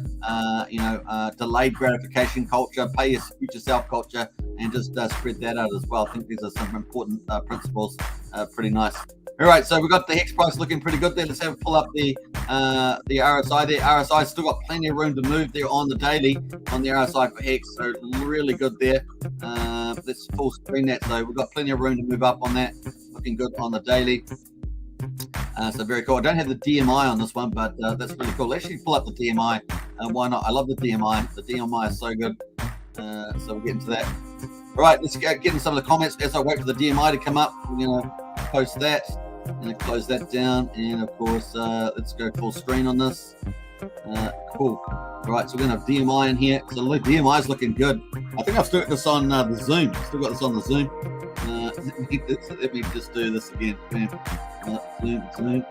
delayed gratification culture, pay your future self culture, and just spread that out as well. I think these are some important principles. Pretty nice. All right, so we've got the Hex price looking pretty good there. Let's have a pull up the RSI there. RSI still got plenty of room to move there on the daily on the RSI for Hex, so really good there. Let's full screen that. So we've got plenty of room to move up on that. Looking good on the daily. So very cool. I don't have the DMI on this one, but that's really cool. Let's actually pull up the DMI. Why not? I love the DMI. The DMI is so good. So we'll get into that. All right, let's get into some of the comments as I wait for the DMI to come up. We're going to post that. And close that down, and of course let's go full screen on this. Cool. Right, so we're gonna have DMI in here. So the DMI is looking good. I think I've still got this on the Zoom. Still got this on the Zoom. Let me just do this again. Zoom.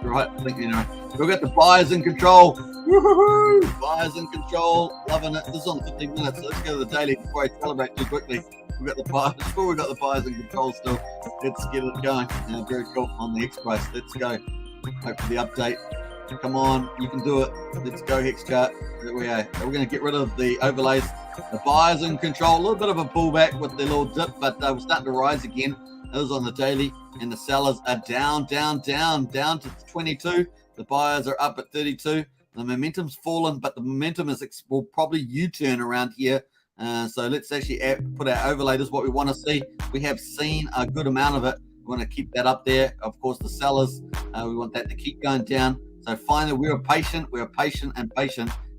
Right, I think we've got the buyers in control. Woohoo! Buyers in control. Loving it. This is on 15 minutes. So let's go to the daily before I celebrate too quickly. We've got the buyers. We've got the buyers in control still. Let's get it going. Very cool on the Hex price. Let's go. Hope for the update. Come on, you can do it. Let's go, Hex chart. There we are. We're going to get rid of the overlays. The buyers in control. A little bit of a pullback with the little dip, but we're starting to rise again. That was on the daily, and the sellers are down to 22. The buyers are up at 32. The momentum's fallen, but the momentum will probably U-turn around here. So let's actually put our overlay. This is what we want to see. We have seen a good amount of it. We want to keep that up there. Of course, the sellers, we want that to keep going down. So finally, we were patient,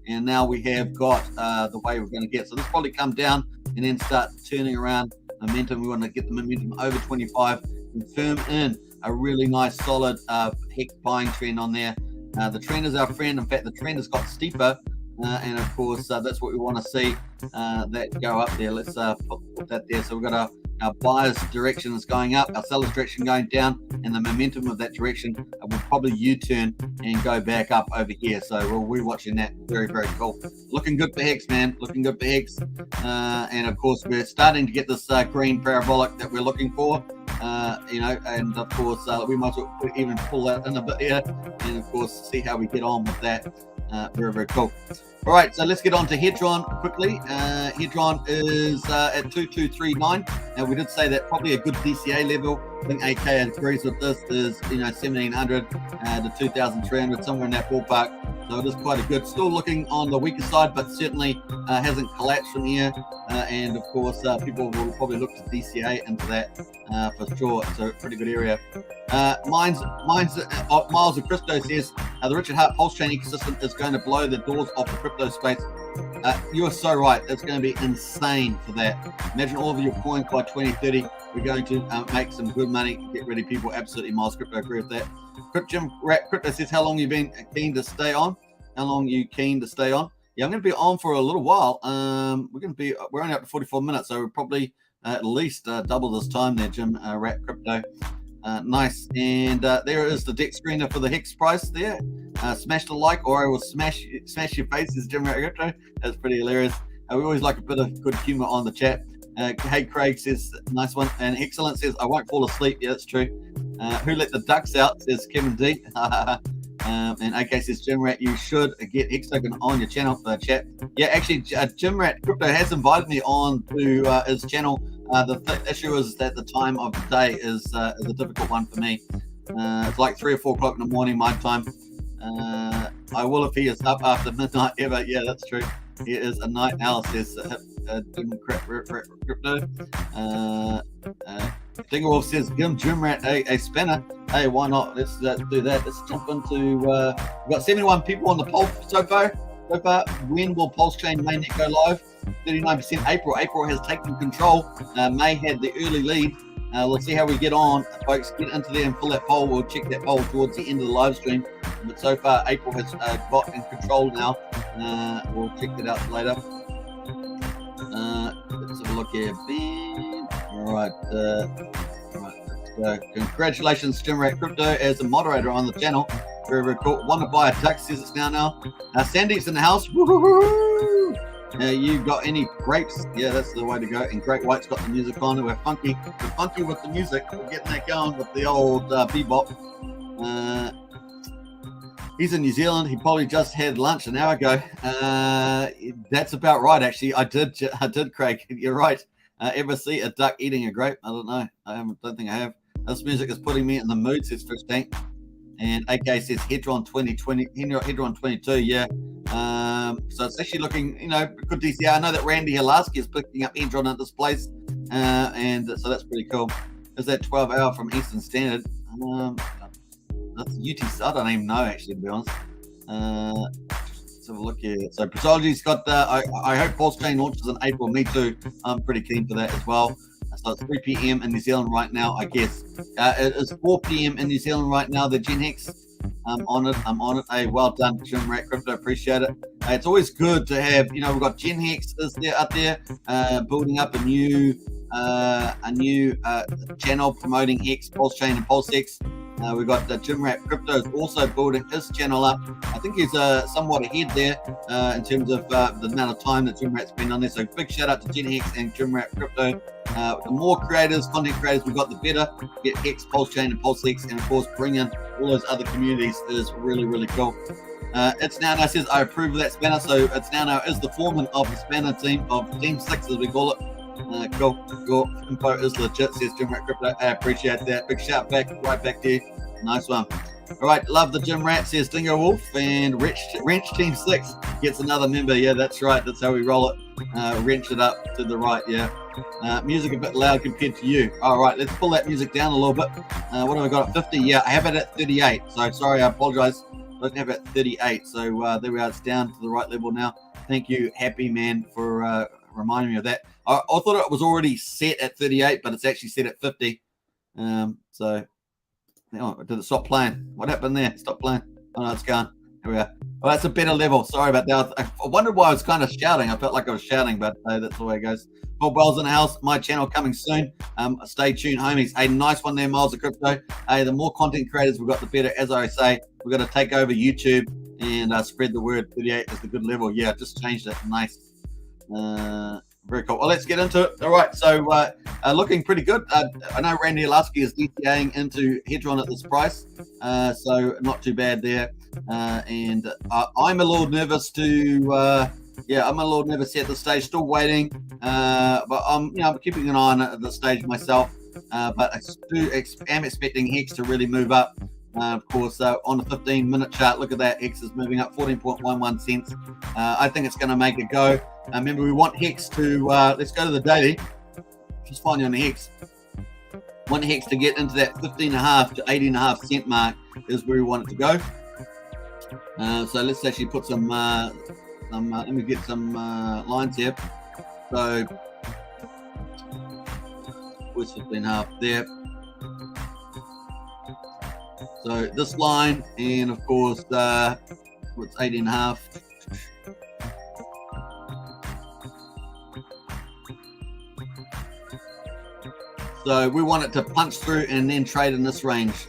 and now we have got the way we're going to get. So this probably come down and then start turning around momentum. We want to get the momentum over 25 and firm in a really nice, solid Hex buying trend on there. The trend is our friend. In fact, the trend has got steeper. And of course, that's what we want to see, that go up there. Let's put that there. So we've got our buyer's direction is going up, our seller's direction going down, and the momentum of that direction will probably U-turn and go back up over here. So we're watching that. Very, very cool. Looking good for Hex, man. Looking good for Hex. And of course, we're starting to get this green parabolic that we're looking for. And of course, we might even pull that in a bit here, and of course, see how we get on with that. Very, very cool. All right, so let's get on to Hedron quickly. Hedron is at 2239. Now, we did say that probably a good DCA level. I think AK agrees with this. Is 1700 to 2300, somewhere in that ballpark. So it is quite a good. Still looking on the weaker side, but certainly hasn't collapsed from here. And of course, people will probably look to DCA into that for sure. So pretty good area. Miles of Crypto says the Richard Hart Pulsechain ecosystem is going to blow the doors off the crypto space. You are so right. It's going to be insane for that. Imagine all of your coins by 2030. We're going to make some good money. Get ready, people. Absolutely, Miles Crypto agree with that. Jim Crypto says, how long you been keen to stay on? How long are you keen to stay on? Yeah, I'm going to be on for a little while. We're only up to 44 minutes, so we're probably at least double this time there, Jim Crypto. Nice. And there is the deck screener for the Hex price there. Smash the like, or I will smash your faces, Jim Crypto. That's pretty hilarious. We always like a bit of good humor on the chat. Hey, Craig says, nice one. And Excellent says, I won't fall asleep. Yeah, that's true. Who let the ducks out, says Kevin D. And AK says, Jim Rat, you should get Hex Token on your channel chat. Yeah, actually, Jim Rat Crypto has invited me on to his channel. The issue is that the time of the day is a difficult one for me. It's like 3 or 4 o'clock in the morning my time. I will if he is up after midnight ever. Yeah, that's true. He is a night owl, says Crypto. Dingerwolf says, give Jim Rat a spinner. Hey, why not? Let's do that. Let's jump into. We've got 71 people on the poll so far. When will Pulsechain mainnet go live? 39% April. April has taken control. May had the early lead. Let's see how we get on, folks. Get into there and pull that poll. We'll check that poll towards the end of the live stream. But so far, April has got in control now. We'll check that out later. Let's have a look here. All right. Congratulations, Jim Rat Crypto, as a moderator on the channel. Very, very cool. Want to buy a duck? Says it's now. Sandy's in the house. Woo-hoo-hoo! You got any grapes? Yeah, that's the way to go. And Great White's got the music on. We're funky. We're funky with the music. We're getting that going with the old bebop. He's in New Zealand. He probably just had lunch an hour ago. That's about right, actually. I did, Craig. You're right. Ever see a duck eating a grape? I don't know. Don't think I have. This music is putting me in the mood, says Fish Tank. And AK says Hedron 2020, Hedron 22, yeah. So it's actually looking, good DCR. I know that Randy Hilarski is picking up Hedron at this place, and so that's pretty cool. Is that 12 hour from Eastern Standard? That's UTC. I don't even know, actually, to be honest. Let's have a look here. So Pressology's got I hope Pulsechain launches in April. Me too. I'm pretty keen for that as well. So it's 3 p.m. in New Zealand right now, I guess. It is 4 p.m. in New Zealand right now, the Gen Hex. I'm on it. Hey, well done, Jim Rat Crypto. Appreciate it. It's always good to have, we've got Gen Hex out there building up a new channel promoting Hex, Pulsechain, and PulseX. We've got Jim Rat Crypto is also building his channel up. I think he's somewhat ahead there in terms of the amount of time that Jim Rat's been on there. So big shout out to Gen Hex and Jim Rat Crypto. The more content creators we've got, the better. Get Hex, Pulsechain, and PulseX, and of course bring in all those other communities is really, really cool. It's now says I approve of that spanner. So it's now is the foreman of the spanner team of Team 6 as we call it. Cool. Your info is legit, says Jim Rat Crypto. I appreciate that. Big shout right back to you. Nice one. All right, love the Jim Rat, says Dingo Wolf, and Wrench Team 6 gets another member. Yeah, that's right. That's how we roll it. Wrench it up to the right. Yeah. Music a bit loud compared to you. All right, let's pull that music down a little bit. What have I got at 50? Yeah, I have it at 38. So sorry, I apologize. I don't have it at 38. So there we are. It's down to the right level now. Thank you, Happy Man, for reminding me of that. I thought it was already set at 38, but it's actually set at 50. So, did it stop playing? What happened there? Stop playing. Oh, no, it's gone. Here we are. Oh, that's a better level. Sorry about that. I wondered why I was kind of shouting. I felt like I was shouting, but that's the way it goes. Bob Wells in the house. My channel coming soon. Stay tuned, homies. A nice one there, Miles of Crypto. Hey, the more content creators we've got, the better. As I say, we've got to take over YouTube and spread the word. 38 is the good level. Yeah, just changed it. Nice. Very cool. Well, let's get into it. All right. So looking pretty good. I know Randy Hilarski is DTAing into Hedron at this price. So not too bad there. And I'm a little nervous I'm a little nervous at this stage, still waiting. But I'm keeping an eye on it at this stage myself. But I am expecting Hex to really move up. Of course, on the 15-minute chart, look at that. Hex is moving up 14.11 cents. I think it's going to make it go. Remember, we want Hex to, let's go to the daily. Just find you on the Hex. Want Hex to get into that 15.5 to 18.5 cent mark is where we want it to go. So let's actually put some let me get some lines here. So, what's 15.5 there? So this line, and of course, what's 18.5? So we want it to punch through and then trade in this range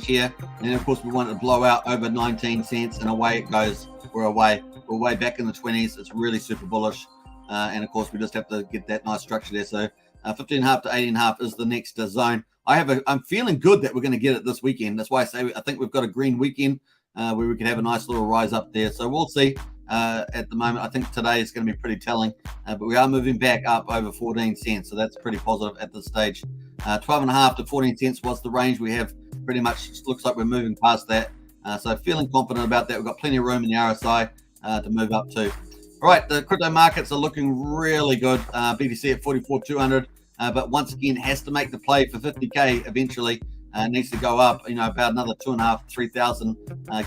here. And of course, we want it to blow out over 19 cents, and away it goes. We're way back in the 20s. It's really super bullish. And of course, we just have to get that nice structure there. So 15.5 to 18.5 is the next zone. I'm feeling good that we're going to get it this weekend. That's why I say I think we've got a green weekend. where we could have a nice little rise up there. So we'll see. At the moment, I think today is going to be pretty telling, but we are moving back up over 14 cents, so that's pretty positive at this stage. 12.5 to 14 cents was the range we have. Pretty much looks like we're moving past that, so feeling confident about that. We've got plenty of room in the RSI to move up to. All right, the crypto markets are looking really good. BTC at 44,200, but once again has to make the play for 50k eventually. Needs to go up, about another 2.5, 3,000,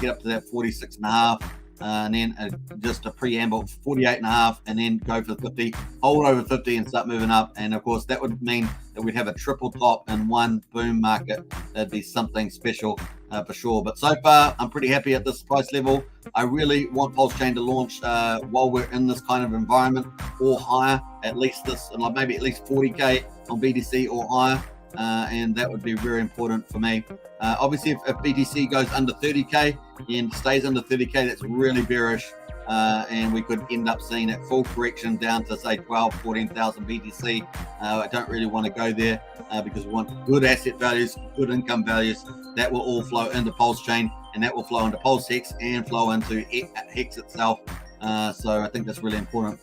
get up to that 46.5. And then just a preamble 48.5, and then go for 50, hold over 50 and start moving up. And of course that would mean that we'd have a triple top in one boom market. That'd be something special for sure. But so far I'm pretty happy at this price level. I really want Pulsechain to launch while we're in this kind of environment or higher, at least this, like maybe at least 40k on BTC or higher. And that would be very important for me. Obviously, if BTC goes under 30k and stays under 30k, that's really bearish, and we could end up seeing a full correction down to say 12, 14,000 BTC. I don't really want to go there because we want good asset values, good income values. That will all flow into Pulsechain, and that will flow into PulseX and flow into Hex itself. So I think that's really important.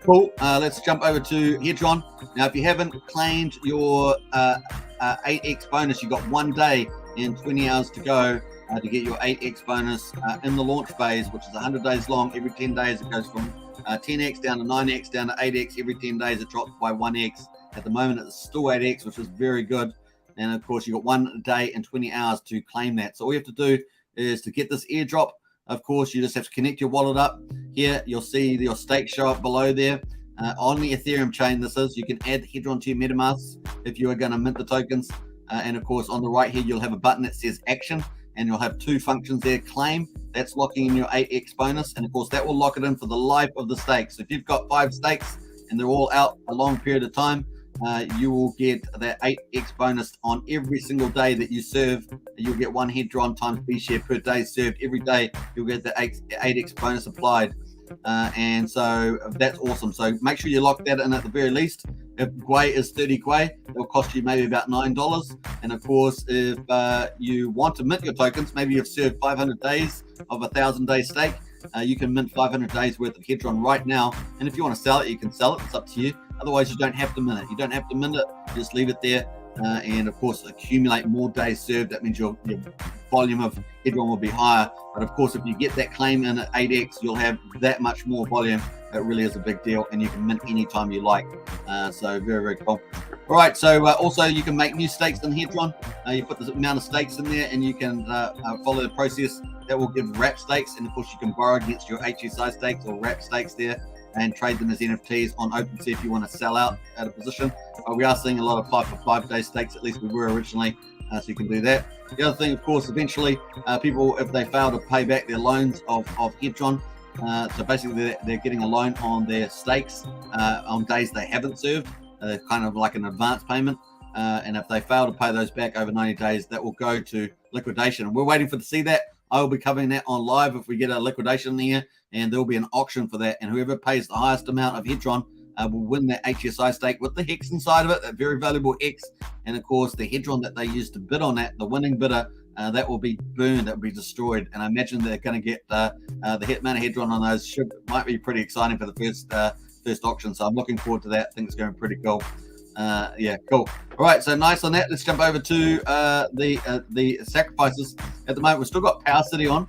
Cool. Let's jump over to Hedron. Now, if you haven't claimed your 8x bonus, you've got 1 day and 20 hours to go to get your 8x bonus in the launch phase, which is 100 days long. Every 10 days, it goes from 10x down to 9x down to 8x. Every 10 days, it drops by 1x. At the moment, it's still 8x, which is very good. And of course, you've got 1 day and 20 hours to claim that. So all you have to do is to get this airdrop. Of course, you just have to connect your wallet up. Here, you'll see your stake show up below there. On the Ethereum chain, this is. You can add Hedron to your MetaMask if you are going to mint the tokens. And of course, on the right here, you'll have a button that says Action, and you'll have 2 functions there. Claim, that's locking in your 8x bonus. And of course, that will lock it in for the life of the stake. So if you've got 5 stakes and they're all out a long period of time, you will get that 8x bonus on every single day that you serve. You'll get 1 Hedron times B share per day served. Every day you'll get the 8x bonus applied, and so that's awesome. So make sure you lock that in at the very least. If Gwei is 30 Gwei, it will cost you maybe about $9. And of course, if you want to mint your tokens, maybe you've served 500 days of a 1,000-day stake, you can mint 500 days worth of Hedron right now. And if you want to sell it, you can sell it. It's up to you. Otherwise, you don't have to mint it. You don't have to mint it. Just leave it there. And of course, accumulate more days served. That means your volume of Hedron will be higher. But of course, if you get that claim in at 8x, you'll have that much more volume. That really is a big deal. And you can mint anytime you like. So very, very cool. All right. So also, you can make new stakes in Hedron. You put the amount of stakes in there, and you can follow the process. That will give wrap stakes. And of course, you can borrow against your HSI stakes or wrap stakes there, and trade them as NFTs on OpenSea if you want to sell out at a position. We are seeing a lot of 5 for 5 day stakes, at least we were originally, so you can do that. The other thing, of course, eventually people, if they fail to pay back their loans of Hedron, so basically they're getting a loan on their stakes on days they haven't served, kind of like an advance payment. And if they fail to pay those back over 90 days, that will go to liquidation. We're waiting to see that. I will be covering that on live if we get a liquidation here, and there will be an auction for that. And whoever pays the highest amount of Hedron will win that HSI stake with the Hex inside of it, that very valuable Hex. And of course, the Hedron that they use to bid on that, the winning bidder, that will be burned, that will be destroyed. And I imagine they're going to get the amount of Hedron on those might be pretty exciting for the first auction. So I'm looking forward to that. I think it's going pretty cool. Yeah, cool. All right, so nice on that. Let's jump over to the sacrifices. At the moment, we've still got Power City on.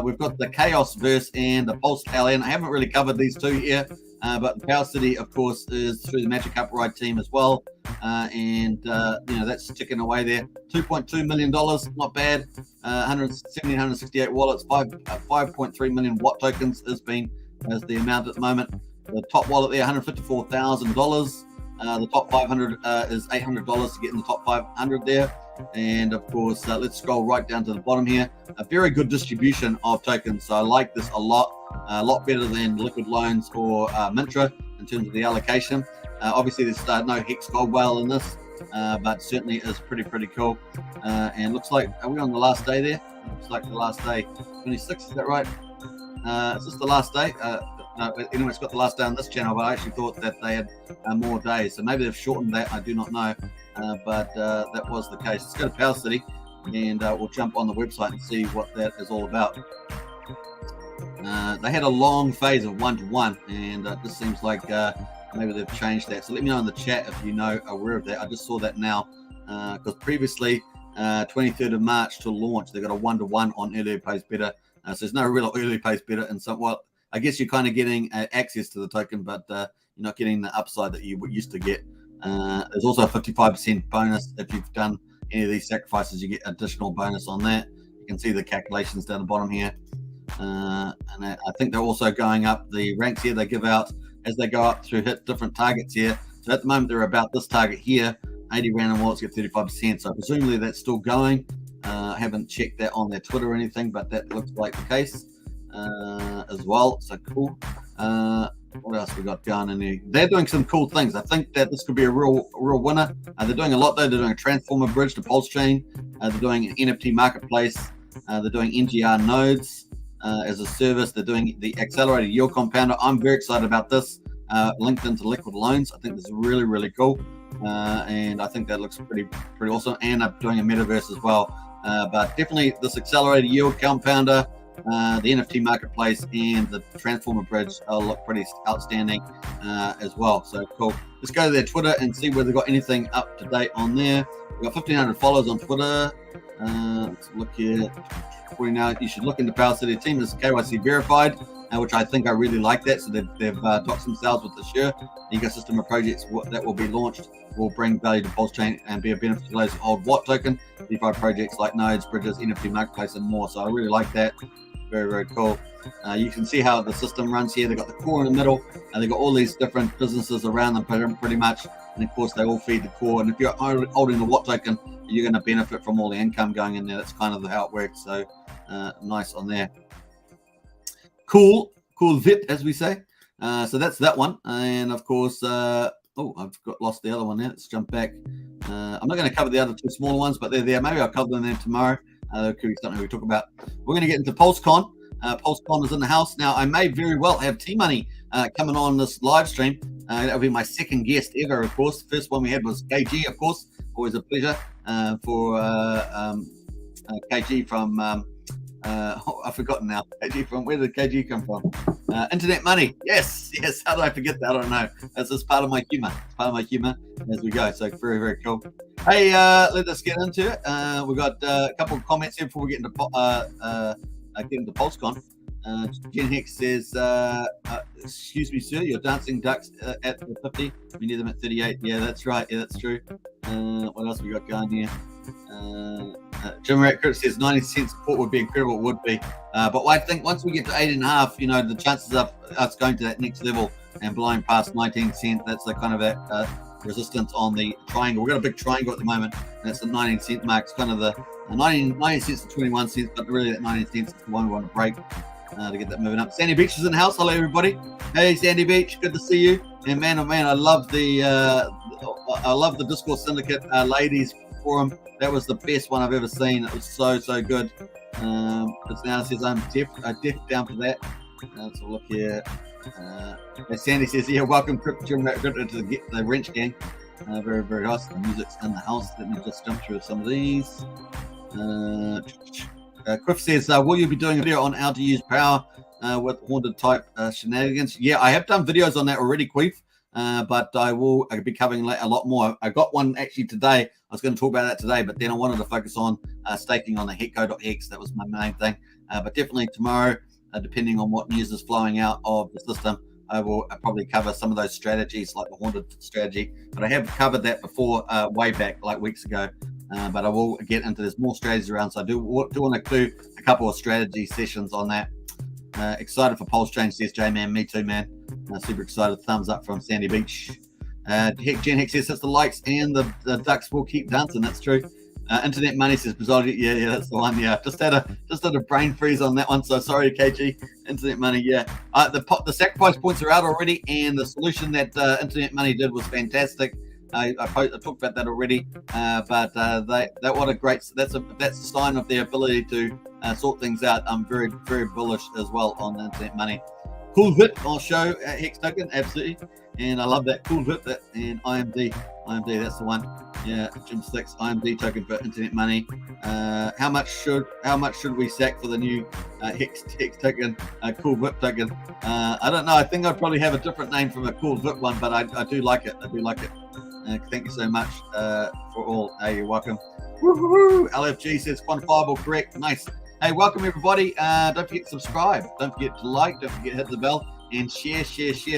We've got the Chaos Verse and the Pulse LN. I haven't really covered these two here, but the Power City, of course, is through the Magic Upride team as well. And that's ticking away there. $2.2 million, not bad. 168 wallets, 5.3 million watt tokens as the amount at the moment. The top wallet there, $154,000. The top 500 is $800 to get in the top 500 there. And of course, let's scroll right down to the bottom here. A very good distribution of tokens. So I like this a lot better than Liquid Loans or Mintra in terms of the allocation. Obviously, there's no Hex Gold Whale in this, but certainly is pretty cool. And looks like, are we on the last day there? Looks like the last day, 26, is that right? Is this the last day? No, anyway, it's got the last day on this channel, but I actually thought that they had more days. So maybe they've shortened that. I do not know, but that was the case. Let's go to Power City. and we'll jump on the website and see what that is all about. They had a long phase of 1-to-1, and it just seems like maybe they've changed that. So let me know in the chat if you know aware of that. I just saw that now because previously 23rd of March to launch, they got a 1-to-1 on earlier pays better. So there's no real early pays better, and so well, I guess you're kind of getting access to the token, but you're not getting the upside that you used to get. There's also a 55% bonus if you've done any of these sacrifices. You get additional bonus on that. You can see the calculations down the bottom here. And I think they're also going up the ranks here they give out as they go up through hit different targets here. So at the moment they're about this target here. 80 random wallets get 35%. So presumably that's still going. I haven't checked that on their Twitter or anything, but that looks like the case as well. So cool. What else we got going in here? They're doing some cool things. I think that this could be a real winner. They're doing a lot though. They're doing a transformer bridge to Pulsechain. They're doing an NFT marketplace. They're doing NGR nodes as a service. They're doing the accelerated yield compounder. I'm very excited about this. Linked into liquid loans. I think this is really cool. And I think that looks pretty awesome. And I'm doing a metaverse as well. But definitely this accelerated yield compounder, the NFT marketplace, and the transformer bridge look pretty outstanding as well. So cool. Let's go to their Twitter and see whether they've got anything up to date on there. We've got 1,500 followers on Twitter. Let's look here. For now, you should look into Power City team. This is KYC verified, which I think I really like that. So they've doxed themselves with the share. The ecosystem of projects that will be launched will bring value to Pulsechain and be a benefit to those who hold Watt token, DeFi projects like nodes, bridges, NFT marketplace, and more. So I really like that. Very cool. You can see how the system runs here. They've got the core in the middle, and they've got all these different businesses around them pretty much. And of course, they all feed the core. And if you're holding the Watt token, you're going to benefit from all the income going in there. That's kind of how it works. So nice on there. Cool VIP, as we say. So that's that one. And of course, I've lost the other one now. Let's jump back. I'm not going to cover the other two smaller ones, but they're there. Maybe I'll cover them then tomorrow. There could be something we talk about. We're going to get into PulseCon. PulseCon is in the house. Now, I may very well have T-Money coming on this live stream. That'll be my second guest ever, of course. The first one we had was KG, of course. Always a pleasure for KG from... I've forgotten now. KG from, where did KG come from? Internet Money. Yes. How did I forget that? I don't know. That's just part of my humor. It's part of my humor as we go. So very cool. Hey, let us get into it. We've got a couple of comments here before we get into PulseCon. Jen Hex says, excuse me, sir, you're dancing ducks at the 50. We need them at 38. Yeah, that's right. Yeah, that's true. What else we got going here? Jim Ratcliffe says 90 cent support would be incredible. It would be. But I think once we get to 8.5, the chances of us going to that next level and blowing past 19 cent, that's the kind of that resistance on the triangle. We've got a big triangle at the moment. And that's the 19 cent mark. It's kind of the 19 cents to 21 cents, but really that 19 cents is the one we want to break to get that moving up. Sandy Beach is in the house. Hello, everybody. Hey, Sandy Beach. Good to see you. And man, oh man, I love the Discord Syndicate ladies forum. That was the best one I've ever seen. It was so good. But now it says I'm deaf down for that. Let's look here. As Sandy says, yeah, welcome Crypto to the Wrench Gang. Very nice. The music's in the house. Let me just jump through some of these. Cliff says, will you be doing a video on how to use power with haunted type shenanigans? Yeah, I have done videos on that already, Queef. But I'll be covering a lot more. I got one actually today. I was going to talk about that today, but then I wanted to focus on staking on the Hex. That was my main thing. But definitely tomorrow, depending on what news is flowing out of the system, I will probably cover some of those strategies like the haunted strategy. But I have covered that before way back, like weeks ago. But I will get into there's more strategies around. So I do want to do a couple of strategy sessions on that. Excited for Pulsechain, says J-Man. Me too, man. Super excited. Thumbs up from Sandy Beach. Jen Hex says the likes and the ducks will keep dancing. That's true. Internet Money says bizarre. Yeah, that's the one. Yeah, just had a brain freeze on that one. So sorry, KG. Internet Money. Yeah, the sacrifice points are out already, and the solution that Internet Money did was fantastic. I talked about that already, but what a great. That's a sign of their ability to sort things out. I'm very bullish as well on Internet Money. Cool VIP, I'll show Hex Token, absolutely. And I love that cool VIP, and IMD, that's the one. Yeah, Jim 6 IMD token for internet money. How much should we sack for the new Hex token, cool VIP token? I don't know. I think I'd probably have a different name from a cool VIP one, but I do like it. I do like it. Thank you so much for all. Hey, you're welcome. Woo-hoo-hoo. LFG says quantifiable, correct. Nice. Hey, welcome everybody. Don't forget to subscribe. Don't forget to like. Don't forget to hit the bell and share.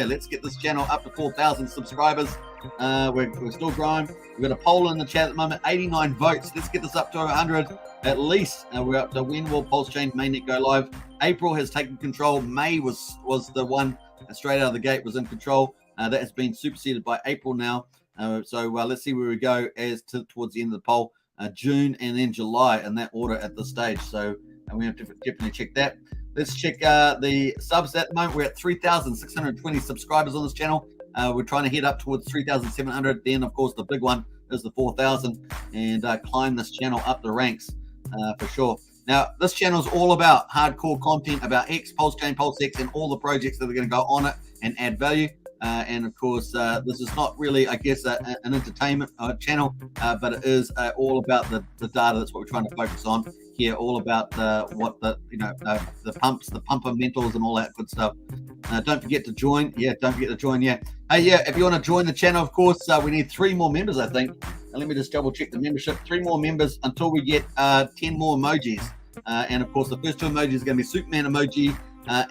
Let's get this channel up to 4,000 subscribers. We're still growing. We've got a poll in the chat at the moment, 89 votes. Let's get this up to 100 at least. We're up to when will Pulsechain mainnet go live? April has taken control. May was the one straight out of the gate was in control. That has been superseded by April now. So let's see where we go as towards the end of the poll. June and then July in that order at this stage. So we have to definitely check that. Let's check the subs at the moment. We're at 3,620 subscribers on this channel. We're trying to head up towards 3,700. Then, of course, the big one is the 4,000 and climb this channel up the ranks for sure. Now, this channel is all about hardcore content about Hex, Pulsechain, PulseX, and all the projects that are going to go on it and add value. And of course, this is not really, I guess, an entertainment channel, but it is all about the data. That's what we're trying to focus on here. All about the pumps, the pumper mentors, and all that good stuff. Don't forget to join. Yeah, don't forget to join. Yeah. Hey, yeah. If you want to join the channel, of course, we need 3 more members, I think. And let me just double check the membership. 3 more members until we get 10 more emojis. And of course, the first 2 emojis are going to be Superman emoji.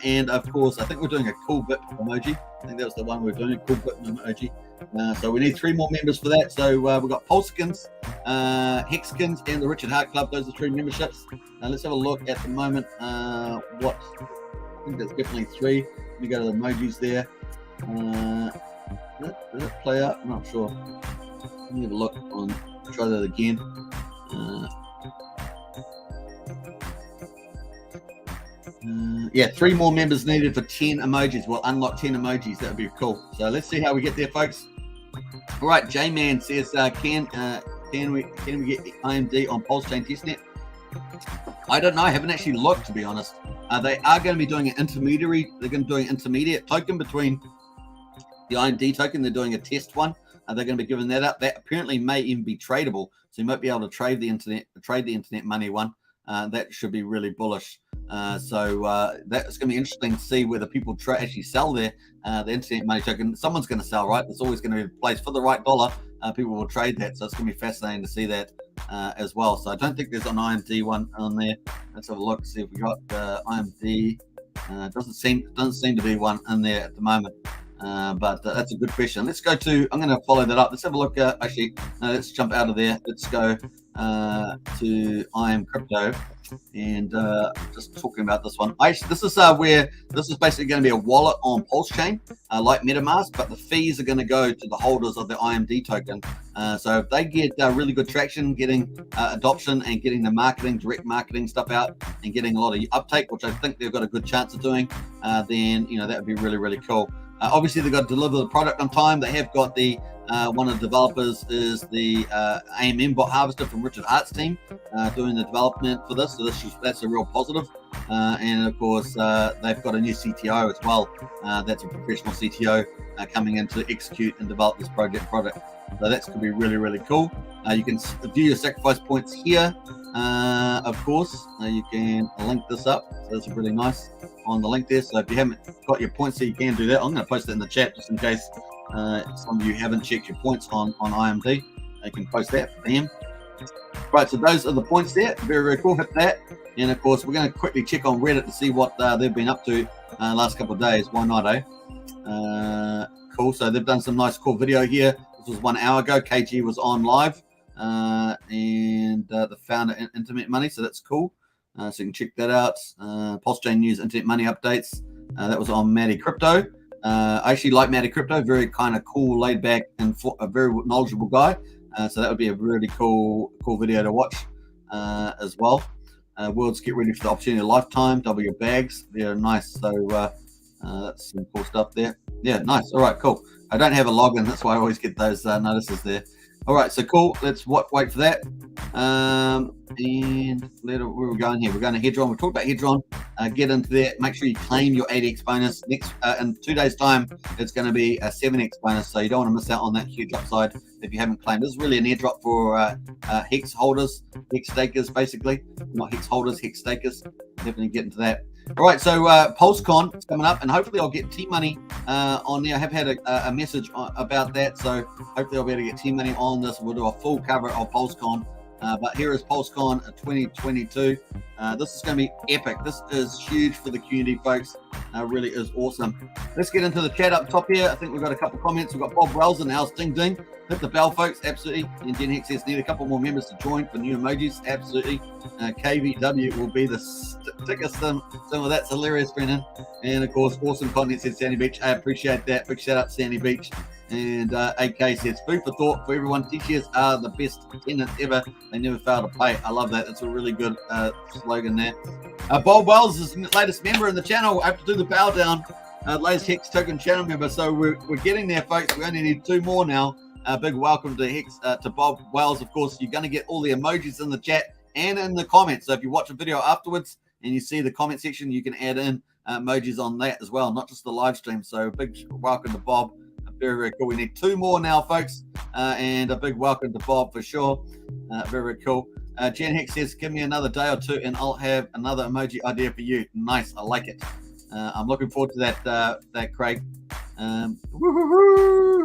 And of course, I think we're doing a cool bit emoji. I think that was the one we're doing, a cool bit emoji. So we need 3 more members for that. So we've got Pulsekins, Hexkins, and the Richard Hart Club. Those are 3 memberships. Let's have a look at the moment. I think there's definitely 3. Let me go to the emojis there. Did it play out? I'm not sure. Let me have a look on. Try that again. Yeah, 3 more members needed for 10 emojis. We'll unlock 10 emojis. That would be cool. So let's see how we get there, folks. All right, J-Man says, can we get IMD on Pulsechain Testnet? I don't know. I haven't actually looked, to be honest. They are going to be doing an intermediary. They're going to do an intermediate token between the IMD token. They're doing a test one. They're going to be giving that up. That apparently may even be tradable. So you might be able to trade the internet money one. That should be really bullish. So that's going to be interesting to see whether people actually sell the internet money token. Someone's going to sell, right? There's always going to be a place for the right dollar. People will trade that. So it's going to be fascinating to see that as well. So I don't think there's an IMD one on there. Let's have a look, see if we got IMD. Doesn't seem to be one in there at the moment. But that's a good question. Let's go to, I'm going to follow that up. Let's have a look. Let's jump out of there. Let's go to I Am Crypto and just talking about this one. This is basically going to be a wallet on Pulsechain, like MetaMask, but the fees are going to go to the holders of the IMD token. So if they get really good traction, getting adoption and getting the direct marketing stuff out and getting a lot of uptake, which I think they've got a good chance of doing, then that would be really, really cool. Obviously, they've got to deliver the product on time. They have got the one of the developers is the AMM bot harvester from Richard Hart's team doing the development for this. So that's a real positive. And of course, they've got a new CTO as well. That's a professional CTO coming in to execute and develop this product. So that's going to be really, really cool. You can view your sacrifice points here. Of course, you can link this up. So that's really nice on the link there. So if you haven't got your points, so you can do that. I'm going to post it in the chat just in case some of you haven't checked your points on IMD. You can post that. Bam. Right, so those are the points there. Very, very cool. Hit that. And of course, we're going to quickly check on Reddit to see what they've been up to last couple of days. Why not, eh? Cool. So they've done some nice cool video here. This was 1 hour ago. KG was on live. And the founder in Internet Money, so that's cool. So you can check that out. Pulsechain News Internet Money updates. That was on Matty Crypto. I actually like Matty Crypto, very kind of cool, laid back, and a very knowledgeable guy. So that would be a really cool video to watch as well. Worlds get ready for the opportunity of a lifetime. Double your bags. They're nice. So that's some cool stuff there. Yeah, nice. All right, cool. I don't have a login, that's why I always get those notices there. All right, so cool. Let's wait for that. And where are we going here? We're going to Hedron. We'll talk about Hedron. Get into that. Make sure you claim your 8x bonus. Next, in 2 days' time, it's going to be a 7x bonus. So you don't want to miss out on that huge upside if you haven't claimed. This is really an airdrop for Hex holders, Hex stakers, basically. Not Hex holders, Hex stakers. Definitely get into that. All right, so PulseCon is coming up, and hopefully I'll get T-Money on there. I have had a message about that, so hopefully I'll be able to get T-Money on this. We'll do a full cover of PulseCon. But here is PulseCon 2022. This is going to be epic. This is huge for the community, folks. Really is awesome. Let's get into the chat up top here. I think we've got a couple of comments. We've got Bob Wells in the house. Ding, ding. Hit the bell, folks. Absolutely. And Jen Hex says, need a couple more members to join for new emojis. Absolutely. KVW will be the sticker some of that's hilarious, Brennan. And, of course, awesome content, said Sandy Beach. I appreciate that. Big shout out, Sandy Beach. And AK says, food for thought for everyone. Teachers are the best tenants ever. They never fail to pay. I love that. That's a really good slogan there. Bob Wells is the latest member in the channel. I have to do the bow down. Latest Hex Token channel member. So we're getting there, folks. We only need 2 more now. Big welcome to Hex, to Bob Wells. Of course, you're going to get all the emojis in the chat and in the comments. So if you watch a video afterwards and you see the comment section, you can add in emojis on that as well, not just the live stream. So big welcome to Bob. Very, very cool. We need 2 more now, folks. And a big welcome to Bob for sure. Very, very cool. Jen Hex says, give me another day or 2 and I'll have another emoji idea for you. Nice. I like it. I'm looking forward to that Craig.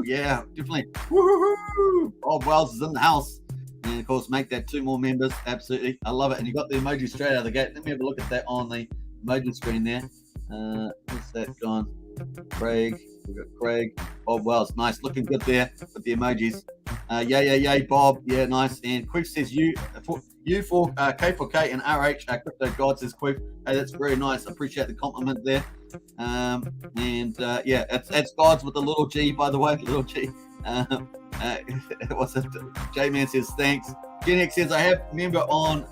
Yeah, definitely. Bob Wells is in the house. And of course, make that 2 more members. Absolutely. I love it. And you got the emoji straight out of the gate. Let me have a look at that on the emoji screen there. What's that gone? Craig. We've got Craig. Bob Wells. Nice. Looking good there with the emojis. Yay, Bob. Yeah, nice. And Quiff says you for K4K and RH. Crypto God says Quiff. Hey, that's very nice. I appreciate the compliment there. Yeah, it's Gods with a little G, by the way. Little G. What's it? J-Man says thanks. Gen X says I have member on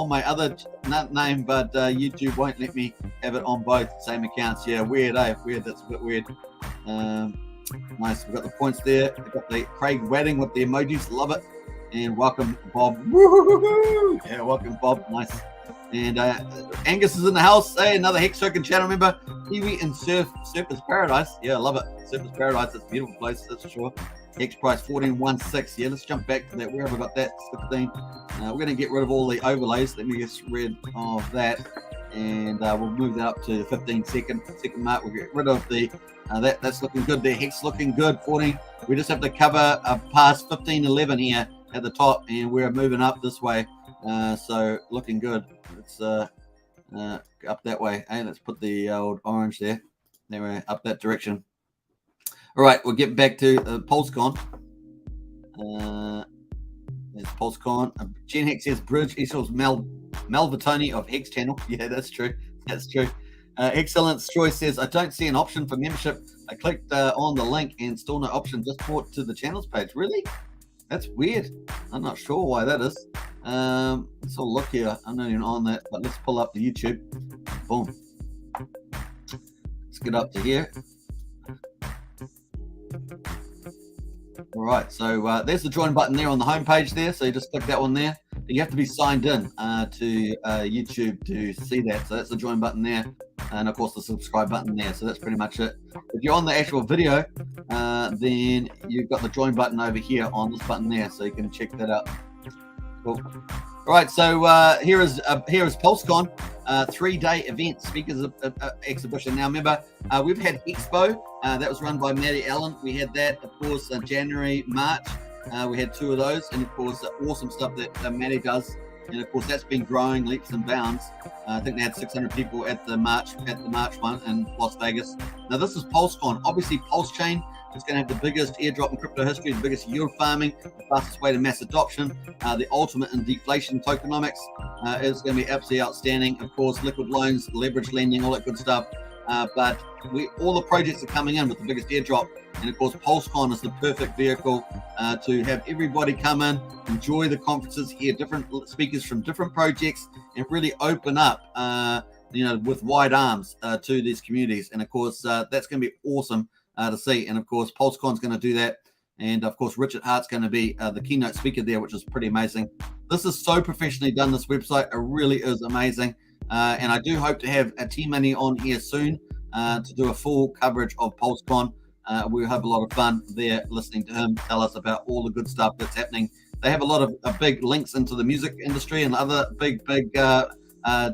my other name, but YouTube won't let me have it on both same accounts. Yeah, weird, eh? Weird. That's a bit weird. Nice. We've got the points there. We've got the Craig Wadding with the emojis. Love it. And welcome, Bob. Woo-hoo-hoo-hoo. Yeah, welcome, Bob. Nice. And Angus is in the house. Hey, another Hex Token channel member. Kiwi and Surfers Paradise. Yeah, I love it. Surfers Paradise. It's a beautiful place, that's for sure. Hex price 14.16. Yeah, let's jump back to that. Where have I got that? 16. We're going to get rid of all the overlays. Let me get rid of that. And we'll move that up to the 15 second mark. We'll get rid of the that's looking good there. Hex looking good. 14. We just have to cover past 15.11 here at the top, and we're moving up this way. So looking good. Let's up that way. Hey, let's put the old orange there. Then we're up that direction. All right, we'll get back to PulseCon. There's PulseCon. Gen Hex says Bridge equals Mel Vitoni of Hex Channel. Yeah, that's true. That's true. Excellence Choice says, I don't see an option for membership. I clicked on the link and still no option. Just brought to the channels page. Really? That's weird. I'm not sure why that is. Let's all look here. I'm not even on that, but let's pull up the YouTube. Boom. Let's get up to here. All right, so there's the join button there on the home page there. So you just click that one there. You have to be signed in to YouTube to see that. So that's the join button there. And of course the subscribe button there. So that's pretty much it. If you're on the actual video, then you've got the join button over here on this button there. So you can check that out. Cool. All right, so here is PulseCon, 3-day event, speakers exhibition. Now, remember, we've had Expo that was run by Maddie Allen. We had that, of course, January, March. We had 2 of those, and of course, awesome stuff that Maddie does. And of course, that's been growing leaps and bounds. I think they had 600 people at the March one in Las Vegas. Now, this is PulseCon. Obviously, Pulsechain is going to have the biggest airdrop in crypto history, the biggest yield farming, the fastest way to mass adoption, the ultimate in deflation tokenomics. Is going to be absolutely outstanding. Of course, liquid loans, leverage lending, all that good stuff. But all the projects are coming in with the biggest airdrop. And of course, PulseCon is the perfect vehicle to have everybody come in, enjoy the conferences, hear different speakers from different projects, and really open up, with wide arms to these communities. And of course, that's going to be awesome to see. And of course, PulseCon is going to do that And of course, Richard Hart's going to be the keynote speaker there, which is pretty amazing. This is so professionally done, this website. It really is amazing. And I do hope to have T-Money on here soon to do a full coverage of PulseCon. We'll have a lot of fun there listening to him tell us about all the good stuff that's happening. They have a lot of big links into the music industry and other big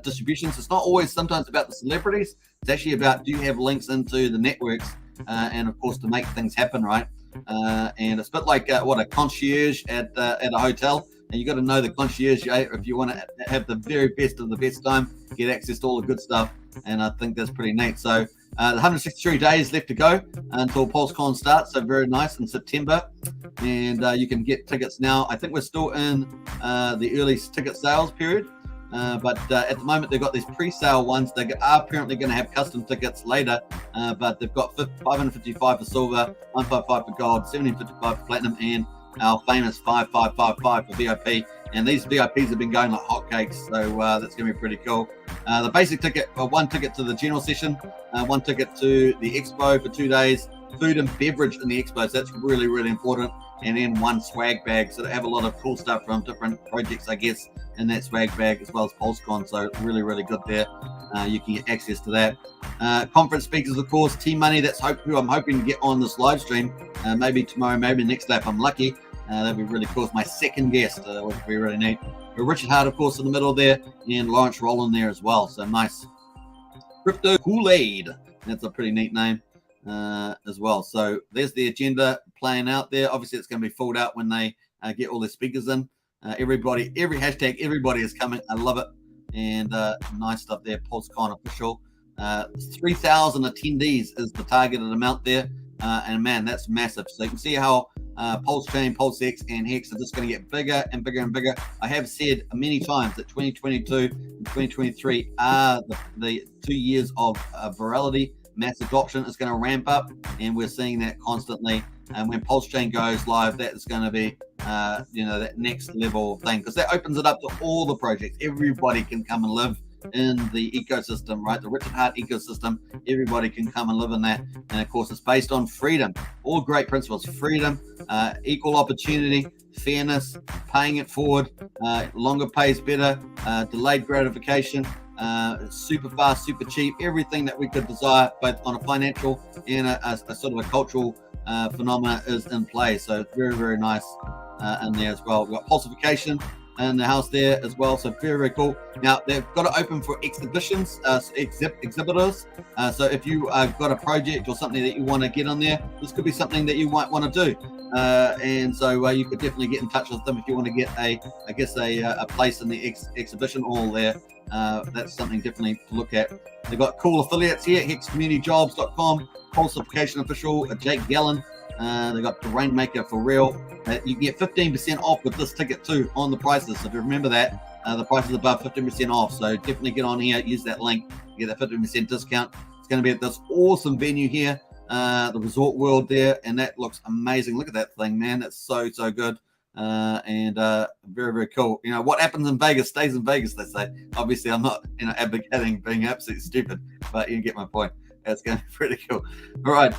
distributions. It's not always sometimes about the celebrities. It's actually about, do you have links into the networks and of course to make things happen, right? And it's a bit like a concierge at a hotel. And you got to know the concierge if you want to have the very best of the best time, get access to all the good stuff. And I think that's pretty neat. So the 163 days left to go until PulseCon starts. So very nice in September. And you can get tickets now. I think we're still in the early ticket sales period. But at the moment, they've got these pre-sale ones. They are apparently going to have custom tickets later. But they've got 555 for silver, 155 for gold, 1755 for platinum, and our famous 5555 for VIP. And these VIPs have been going like hotcakes, so that's going to be pretty cool. The basic ticket, one ticket to the general session, one ticket to the expo for 2 days, food and beverage in the expo, so that's really, really important. And then one swag bag, so they have a lot of cool stuff from different projects, I guess, in that swag bag, as well as PulseCon, so really, really good there. You can get access to that. Conference speakers, of course, T-Money, that's who I'm hoping to get on this live stream, maybe tomorrow, maybe next day if I'm lucky. That'd be really cool. It's my second guest, which would be really neat. But Richard Hart, of course, in the middle there, and Lawrence Rowland there as well, so nice. Crypto Kool-Aid, that's a pretty neat name as well. So there's the agenda playing out there. Obviously, it's going to be filled out when they get all their speakers in. Everybody, every hashtag, everybody is coming. I love it. And nice stuff there, PulseCon official. 3,000 attendees is the targeted amount there. And man, that's massive. So you can see how Pulsechain, PulseX, and Hex are just going to get bigger and bigger and bigger. I have said many times that 2022 and 2023 are the 2 years of virality. Mass adoption is going to ramp up, and we're seeing that constantly. And when Pulsechain goes live, that is going to be, that next level thing, because that opens it up to all the projects. Everybody can come and live in the ecosystem, right? The Richard Hart ecosystem. Everybody can come and live in that. And of course, it's based on freedom. All great principles: freedom, equal opportunity, fairness, paying it forward, longer pays better, delayed gratification. Super fast, super cheap, everything that we could desire, both on a financial and a sort of a cultural phenomena is in play. So very, very nice in there as well. We've got pulsification in the house there as well, so very, very cool. Now they've got it open for exhibitions, exhibitors. So if you got a project or something that you want to get on there, this could be something that you might want to do. And so you could definitely get in touch with them if you want to get a place in the exhibition hall there. That's something definitely to look at. They've got cool affiliates here: hexcommunityjobs.com, Pulsification official, Jake Gallen. They've got the Rainmaker for real. You can get 15% off with this ticket too on the prices. So if you remember that, the price is above 15% off. So definitely get on here, use that link, get that 15% discount. It's going to be at this awesome venue here, the Resort World there, and that looks amazing. Look at that thing, man. That's so good. And very, very cool. You know, what happens in Vegas stays in Vegas, they say. Obviously, I'm not advocating being absolutely stupid, but you get my point. That's going to be pretty cool. All right,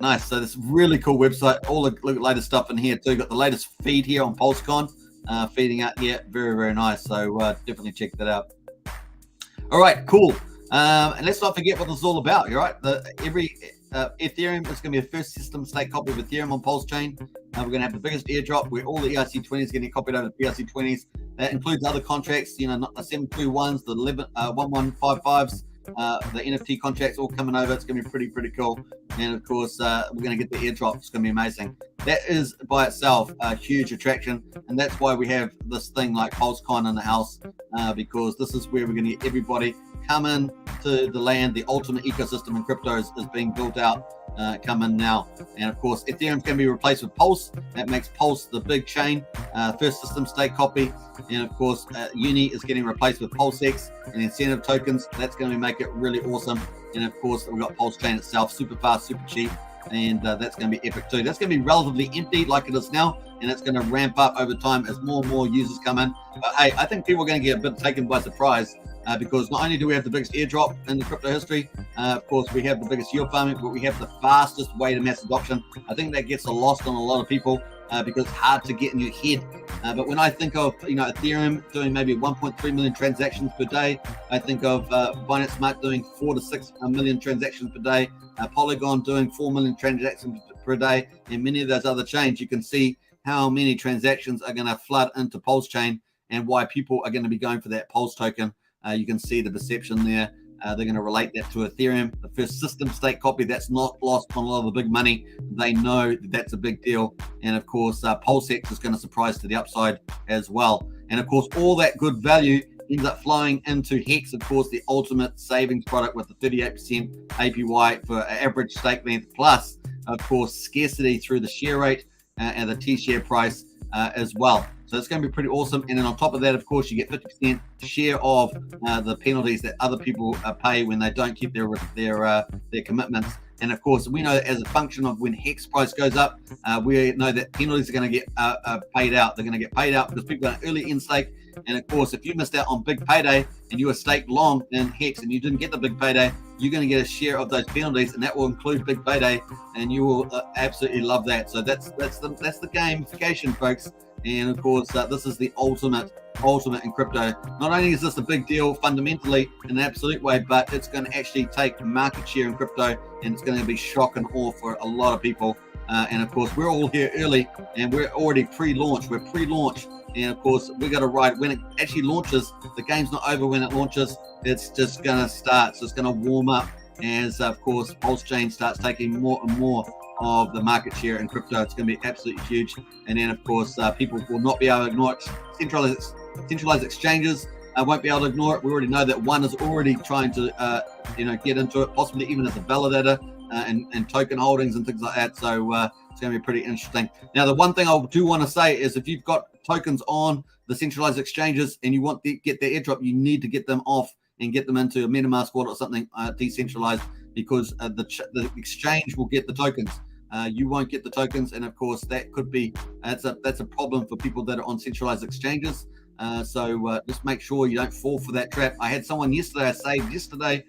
nice. So this really cool website, all the latest stuff in here too. Got the latest feed here on PulseCon, feeding out here. Very, very nice. So definitely check that out. All right, cool. And let's not forget what this is all about. You're right. Every Ethereum is going to be a first system state copy of Ethereum on Pulsechain. We're going to have the biggest airdrop where all the ERC20s getting copied over to PRC20s. That includes other contracts, not the 721s, the 1155s, the NFT contracts all coming over. It's going to be pretty cool. And of course, we're going to get the airdrop. It's going to be amazing. That is by itself a huge attraction. And that's why we have this thing like PulseCon in the house, because this is where we're going to get everybody come in to the land. The ultimate ecosystem in crypto is being built out, coming now. And of course, Ethereum's going to be replaced with Pulse. That makes Pulse the big chain, first system state copy. And of course, Uni is getting replaced with PulseX and incentive tokens. That's going to make it really awesome. And of course, we've got Pulsechain itself, super fast, super cheap. And that's going to be epic too. That's going to be relatively empty like it is now, and it's going to ramp up over time as more and more users come in. But hey, I think people are going to get a bit taken by surprise because not only do we have the biggest airdrop in the crypto history, of course, we have the biggest yield farming, but we have the fastest way to mass adoption. I think that gets lost on a lot of people because it's hard to get in your head. But when I think of, Ethereum doing maybe 1.3 million transactions per day, I think of Binance Smart doing 4 to 6 million transactions per day, Polygon doing 4 million transactions per day, and many of those other chains. You can see how many transactions are going to flood into Pulsechain and why people are going to be going for that Pulse token. You can see the perception there. They're going to relate that to Ethereum. The first system state copy, that's not lost on a lot of the big money. They know that that's a big deal. And of course, PulseX is going to surprise to the upside as well. And of course, all that good value ends up flowing into Hex, of course, the ultimate savings product with the 38% APY for average stake length, plus, of course, scarcity through the share rate and the T-share price as well. So it's going to be pretty awesome. And then on top of that, of course, you get 50% share of the penalties that other people pay when they don't keep their commitments. And of course, we know that as a function of when Hex price goes up, we know that penalties are going to get paid out. They're going to get paid out because people are early in stake. And of course, if you missed out on big payday and you were staked long in Hex and you didn't get the big payday, you're going to get a share of those penalties, and that will include big payday, and you will absolutely love that. So that's the gamification, folks. And of course, this is the ultimate in crypto. Not only is this a big deal fundamentally in an absolute way, but it's going to actually take market share in crypto, and it's going to be shock and awe for a lot of people. And of course, we're all here early, and we're already pre-launch. We're pre-launch, and of course, we got to ride when it actually launches. The game's not over when it launches. It's just going to start. So it's going to warm up as, of course, Pulsechain starts taking more and more of the market share in crypto. It's going to be absolutely huge. And then, of course, people will not be able to ignore it. Centralized exchanges won't be able to ignore it. We already know that one is already trying to, get into it, possibly even as a validator and token holdings and things like that. So it's going to be pretty interesting. Now, the one thing I do want to say is if you've got tokens on the centralized exchanges and you want to get their airdrop, you need to get them off and get them into a MetaMask wallet or something decentralized, because the exchange will get the tokens. You won't get the tokens, and of course that could be that's a problem for people that are on centralized exchanges. So just make sure you don't fall for that trap. I had someone yesterday, I saved yesterday.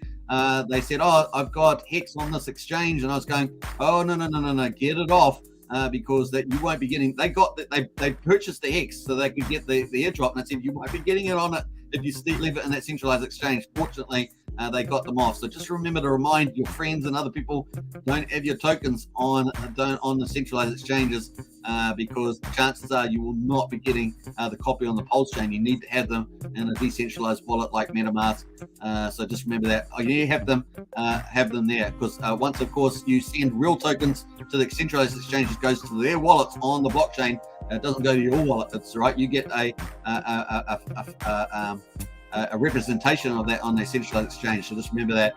They said, "Oh, I've got Hex on this exchange," and I was going, "Oh no, get it off." Because that you won't be getting. They purchased the Hex so they could get the airdrop, and I said you won't be getting it on it if you leave it in that centralized exchange. Fortunately, they got them off. So just remember to remind your friends and other people, don't have your tokens on the centralized exchanges, because chances are you will not be getting the copy on the Pulse chain. You need to have them in a decentralized wallet like MetaMask. So just remember that. You need to have them there, because once, of course, you send real tokens to the centralized exchanges, it goes to their wallets on the blockchain. It doesn't go to your wallet. That's right. You get a representation of that on their centralized exchange. So just remember that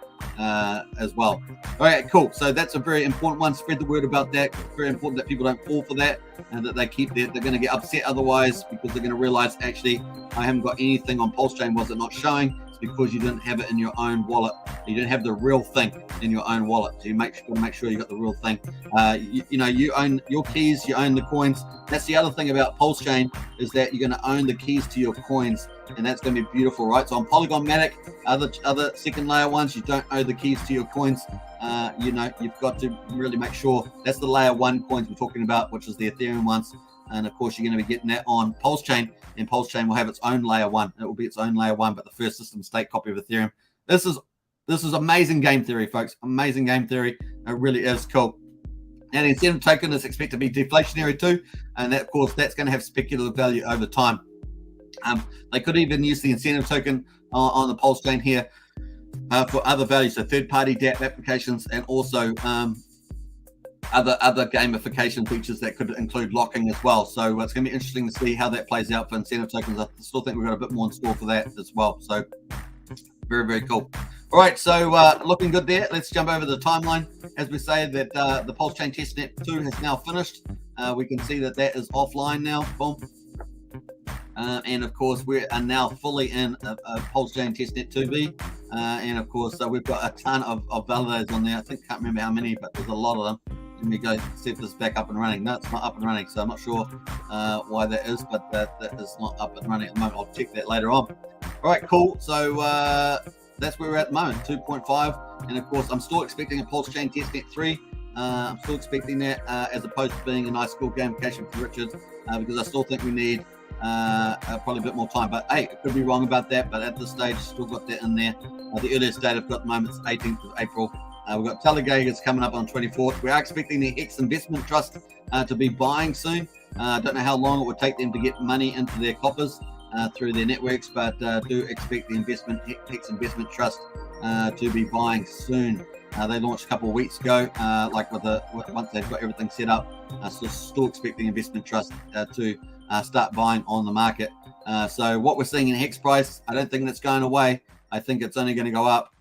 as well. All right, cool. So that's a very important one. Spread the word about that. Very important that people don't fall for that, and that they keep they're going to get upset otherwise, because they're going to realize, actually, I haven't got anything on Pulse chain. Was it not showing? It's because you didn't have it in your own wallet. You didn't have the real thing in your own wallet. So you got to make sure you got the real thing. You own your keys, you own the coins. That's the other thing about Pulse chain, is that you're going to own the keys to your coins, and that's going to be beautiful, right? So on Polygon Matic, other second layer ones, you don't own the keys to your coins. You've got to really make sure that's the layer one coins we're talking about, which is the Ethereum ones. And of course, you're going to be getting that on Pulse chain, and Pulse chain will have its own layer one. It will be its own layer one, but the first system state copy of Ethereum. This is amazing game theory, folks. Amazing game theory. It really is cool. And the incentive token is expected to be deflationary too, and that, of course, that's going to have speculative value over time. They could even use the incentive token on the Pulse chain here for other values, so third-party DApp applications, and also other gamification features that could include locking as well. So it's going to be interesting to see how that plays out for incentive tokens. I still think we've got a bit more in store for that as well. So very, very cool. All right, so looking good there. Let's jump over the timeline. As we say that the Pulsechain Testnet 2 has now finished. We can see that is offline now. Boom. And of course, we are now fully in Pulsechain Testnet 2B. And of course, we've got a ton of validators on there. I can't remember how many, but there's a lot of them. Let me go see if this is back up and running. No, it's not up and running, so I'm not sure why that is, but that is not up and running at the moment. I'll check that later on. All right, cool. So that's where we're at the moment, 2.5. And of course, I'm still expecting a Pulsechain Testnet 3. I'm still expecting that as opposed to being a nice school gamification for Richard, because I still think we need probably a bit more time. But hey, I could be wrong about that. But at this stage, still got that in there. The earliest date I've got at the moment is 18th of April. We've got Telegagers coming up on 24th. We are expecting the Hex Investment Trust to be buying soon. I don't know how long it would take them to get money into their coffers through their networks, but do expect the Hex Investment Trust to be buying soon. They launched a couple of weeks ago, once they've got everything set up. So still expecting Investment Trust to start buying on the market. So what we're seeing in Hex price, I don't think that's going away. I think it's only going to go up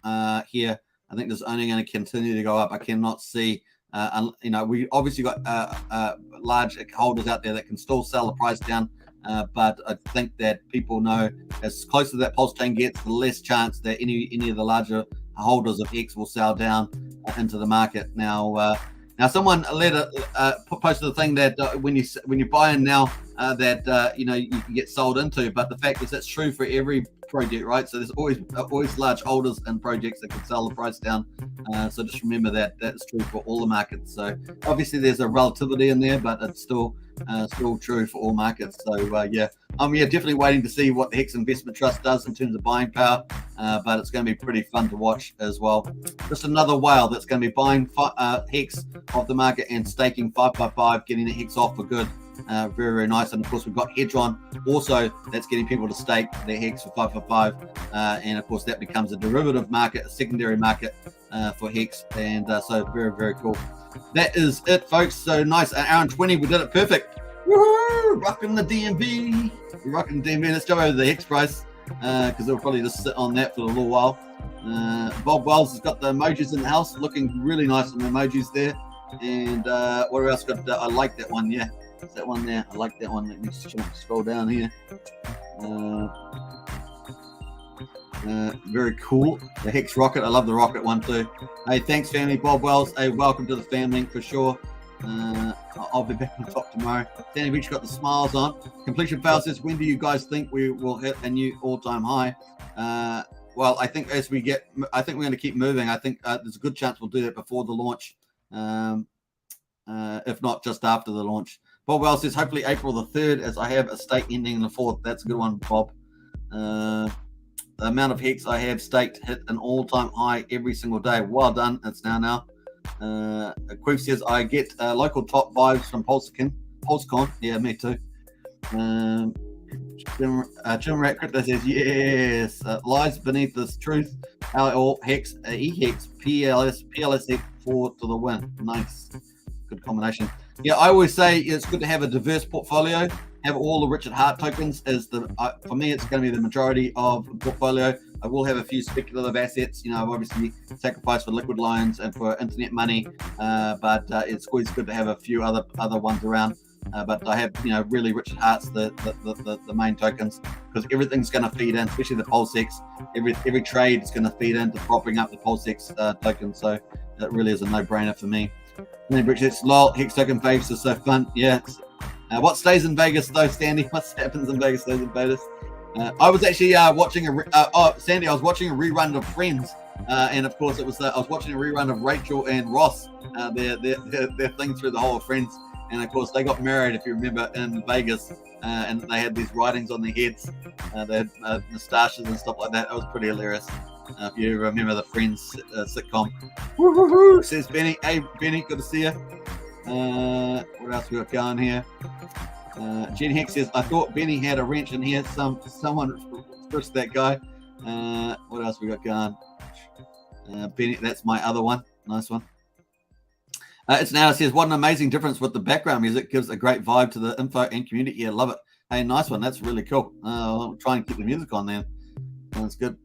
here. I think it's only going to continue to go up. I cannot see, we obviously got large holders out there that can still sell the price down. But I think that people know as close as that pulse chain gets, the less chance that any of the larger holders of Hex will sell down into the market. Now someone posted a thing that when you buy in now, you can get sold into. But the fact is that's true for every project, right? So there's always large holders and projects that can sell the price down. So just remember that that's true for all the markets. So obviously there's a relativity in there, but it's still true for all markets. So I'm definitely waiting to see what the Hex Investment Trust does in terms of buying power. But it's going to be pretty fun to watch as well. Just another whale that's going to be buying Hex off the market and staking 5x5, getting the Hex off for good. Very, very nice. And of course, we've got Hedron also that's getting people to stake their Hex for 5x5. And of course, that becomes a derivative market, a secondary market for Hex. And so very, very cool. That is it, folks. So nice. An hour and 20. We did it perfect. Woohoo! Rocking the DMV. We're rocking the DMV. Let's go over the Hex price because it'll probably just sit on that for a little while. Bob Wells has got the emojis in the house, looking really nice on the emojis there. And what else got? I like that one. Yeah. Is that one there? I like that one. Let me scroll down here. Very cool. The Hex Rocket. I love the Rocket one too. Hey, thanks, family. Bob Wells. Hey, welcome to the family for sure. I'll be back on top tomorrow. Danny Rich got the smiles on. Completion Fail says, when do you guys think we will hit a new all-time high? Well, I think I think we're going to keep moving. I think there's a good chance we'll do that before the launch, if not just after the launch. Bob Wells says, hopefully April the 3rd, as I have a stake ending in the 4th. That's a good one, Bob. The amount of Hex I have staked hit an all-time high every single day. Well done. It's now. Queef says, I get local top vibes from PulseCon. Yeah, me too. Jim Rat Crypto says, yes. Lies beneath this truth. All Hex, E-Hex, PLS 4 to the win. Nice. Good combination. Yeah, I always say it's good to have a diverse portfolio. Have all the Richard Hart tokens as for me, it's going to be the majority of the portfolio. I will have a few speculative assets. I've obviously sacrificed for liquid loans and for internet money, but it's always good to have a few other ones around. But I have, really Richard Hart's the main tokens, because everything's going to feed in, especially the PulseX. Every trade is going to feed into propping up the PulseX token. So that really is a no-brainer for me. And then Richard's lol, Hex token Vegas is so fun. Yeah. What stays in Vegas though, Sandy? What happens in Vegas stays in Vegas. I was actually watching Sandy. I was watching a rerun of Friends, and of course it was. I was watching a rerun of Rachel and Ross, their thing through the whole of Friends, and of course they got married, if you remember, in Vegas, and they had these writings on their heads. They had moustaches and stuff like that. It was pretty hilarious. If you remember the Friends sitcom. Woo-hoo-hoo, says Benny. Hey Benny, good to see you. What else we got going here? Jen Hex says, I thought Benny had a wrench in here. Someone pushed that guy. What else we got going? Benny, that's my other one. Nice one. It says, what an amazing difference with the background music. Gives a great vibe to the info and community. Yeah, love it. Hey, nice one. That's really cool. I'll try and keep the music on there. That's good.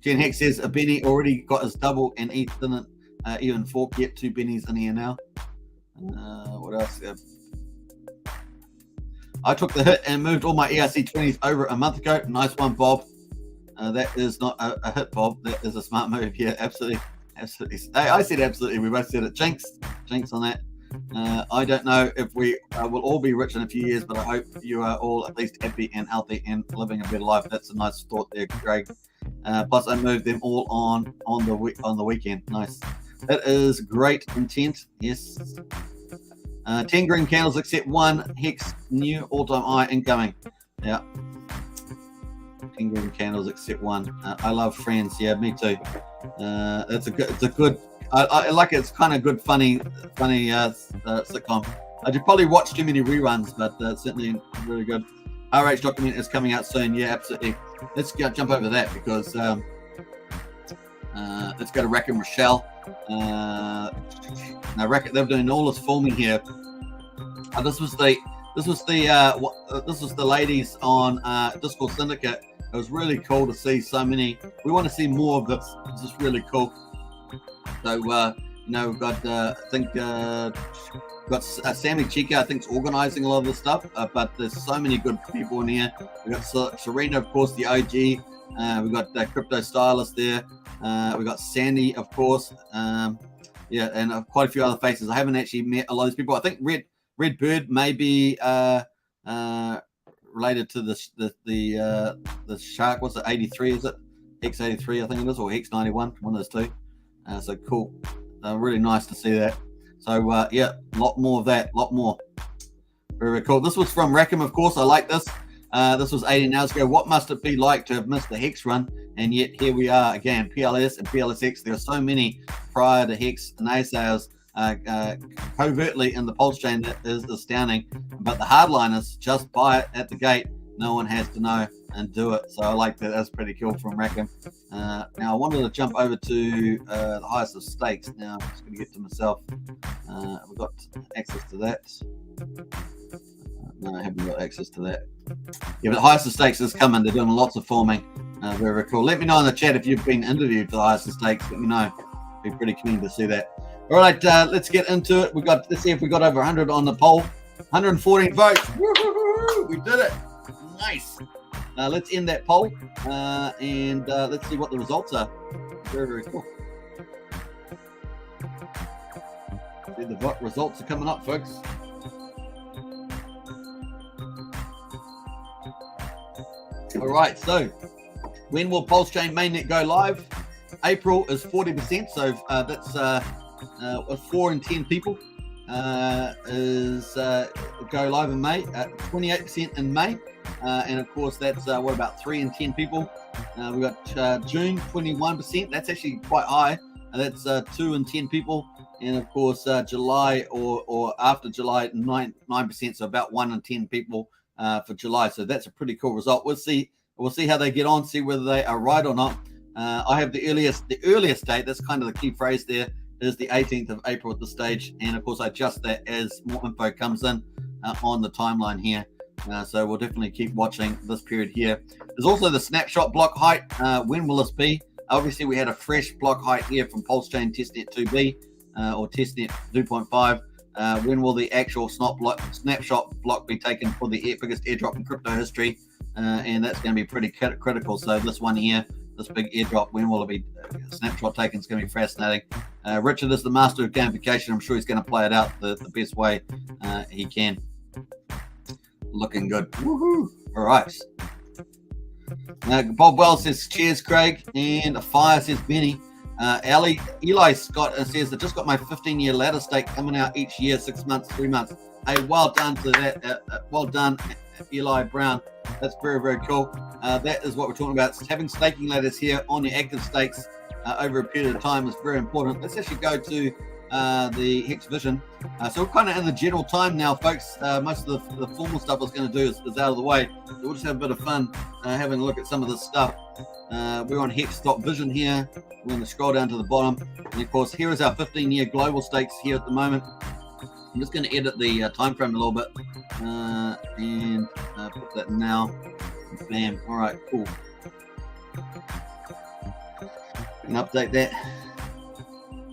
Jen Hex says, Benny already got his double and he didn't even fork yet. 2 Bennies in here now. What else? I took the hit and moved all my ERC20s over a month ago. Nice one, Bob. That is not a hit, Bob. That is a smart move. Yeah, absolutely. I said absolutely. We both said it. Jinx on that. I don't know if we will all be rich in a few years, but I hope you are all at least happy and healthy and living a better life. That's a nice thought there, Greg. Plus, I moved them all on the weekend. Nice. That is great intent. Yes. 10 green candles except one. Hex new all-time high incoming. Yeah. 10 green candles except one. I love Friends. Yeah, me too. It's a good. I like it. It's kind of good, funny sitcom. I did probably watch too many reruns, but certainly really good. RH document is coming out soon. Yeah, absolutely. Let's jump over that because let's go to Rack and Rochelle. Now Rack, they're doing all this filming here. This was the ladies on Discord Syndicate. It was really cool to see so many. We want to see more of this. This is really cool. So we've got I think got Sammy Chica, I think, is organizing a lot of this stuff. But there's so many good people in here. We got Serena, of course, the OG. We got Crypto Stylist there. We got Sandy, of course. Yeah, and quite a few other faces. I haven't actually met a lot of these people. I think Red Bird may be related to the shark. What's it? 83? Is it Hex 83? I think it is, or Hex 91. One of those two. So cool. Really nice to see that. So yeah, a lot more of that. A lot more. Very, very cool. This was from Rackham, of course. I like this. This was 18 hours ago. What must it be like to have missed the Hex run? And yet here we are again. PLS and PLSX. There are so many prior to Hex naysayers covertly in the pulse chain that is astounding. But the hardliners just buy it at the gate. No one has to know and do it. So I like that. That's pretty cool from Rackham. Now I wanted to jump over to the highest of stakes. Now I'm just going to get to myself. We've got access to that. No, I haven't got access to that. Yeah, but the highest of stakes is coming. They're doing lots of forming. Very, very cool. Let me know in the chat if you've been interviewed for the highest of stakes. Let me know. Be pretty keen to see that. All right, let's get into it. Let's see if we got over 100 on the poll. 114 votes. Woo-hoo-hoo! We did it. Nice. Let's end that poll and let's see what the results are. Very, very cool. See, the results are coming up, folks. All right, so when will Pulsechain mainnet go live? April is 40%, so that's 4 in 10 people go live in May. 28% in May, and of course that's what about 3 in 10 people. We got June 21%. That's actually quite high. That's 2 in 10 people, and of course July or after July 9%. So about 1 in 10 people for July. So that's a pretty cool result. We'll see how they get on. See whether they are right or not. I have the earliest date. That's kind of the key phrase there. Is the 18th of April at this stage, and of course I adjust that as more info comes in on the timeline here. So we'll definitely keep watching this period here. There's also the snapshot block height. When will this be? Obviously we had a fresh block height here from Pulsechain Testnet 2B or Testnet 2.5. When will the actual snapshot block be taken for the biggest airdrop in crypto history? And that's going to be pretty critical. So this one here, this big airdrop, when will it be snapshot taken? It's going to be fascinating. Richard is the master of gamification. I'm sure he's going to play it out the best way he can. Looking good. Woohoo! All right. Bob Wells says, cheers, Craig. And a fire says, Benny. Eli Scott says, I just got my 15-year ladder stake coming out each year, 6 months, 3 months. Hey, well done to that. Well done, Eli Brown. That's very, very cool. That is what we're talking about. Having staking ladders here on your active stakes over a period of time is very important. Let's actually go to the Hex Vision. So we're kind of in the general time now, folks. Most of the formal stuff I was going to do is out of the way. So we'll just have a bit of fun having a look at some of this stuff. We're on Hex.Vision here. We're going to scroll down to the bottom. And of course, here is our 15-year global stakes here at the moment. I'm just going to edit the time frame a little bit and put that now. Bam. All right, cool. And update that.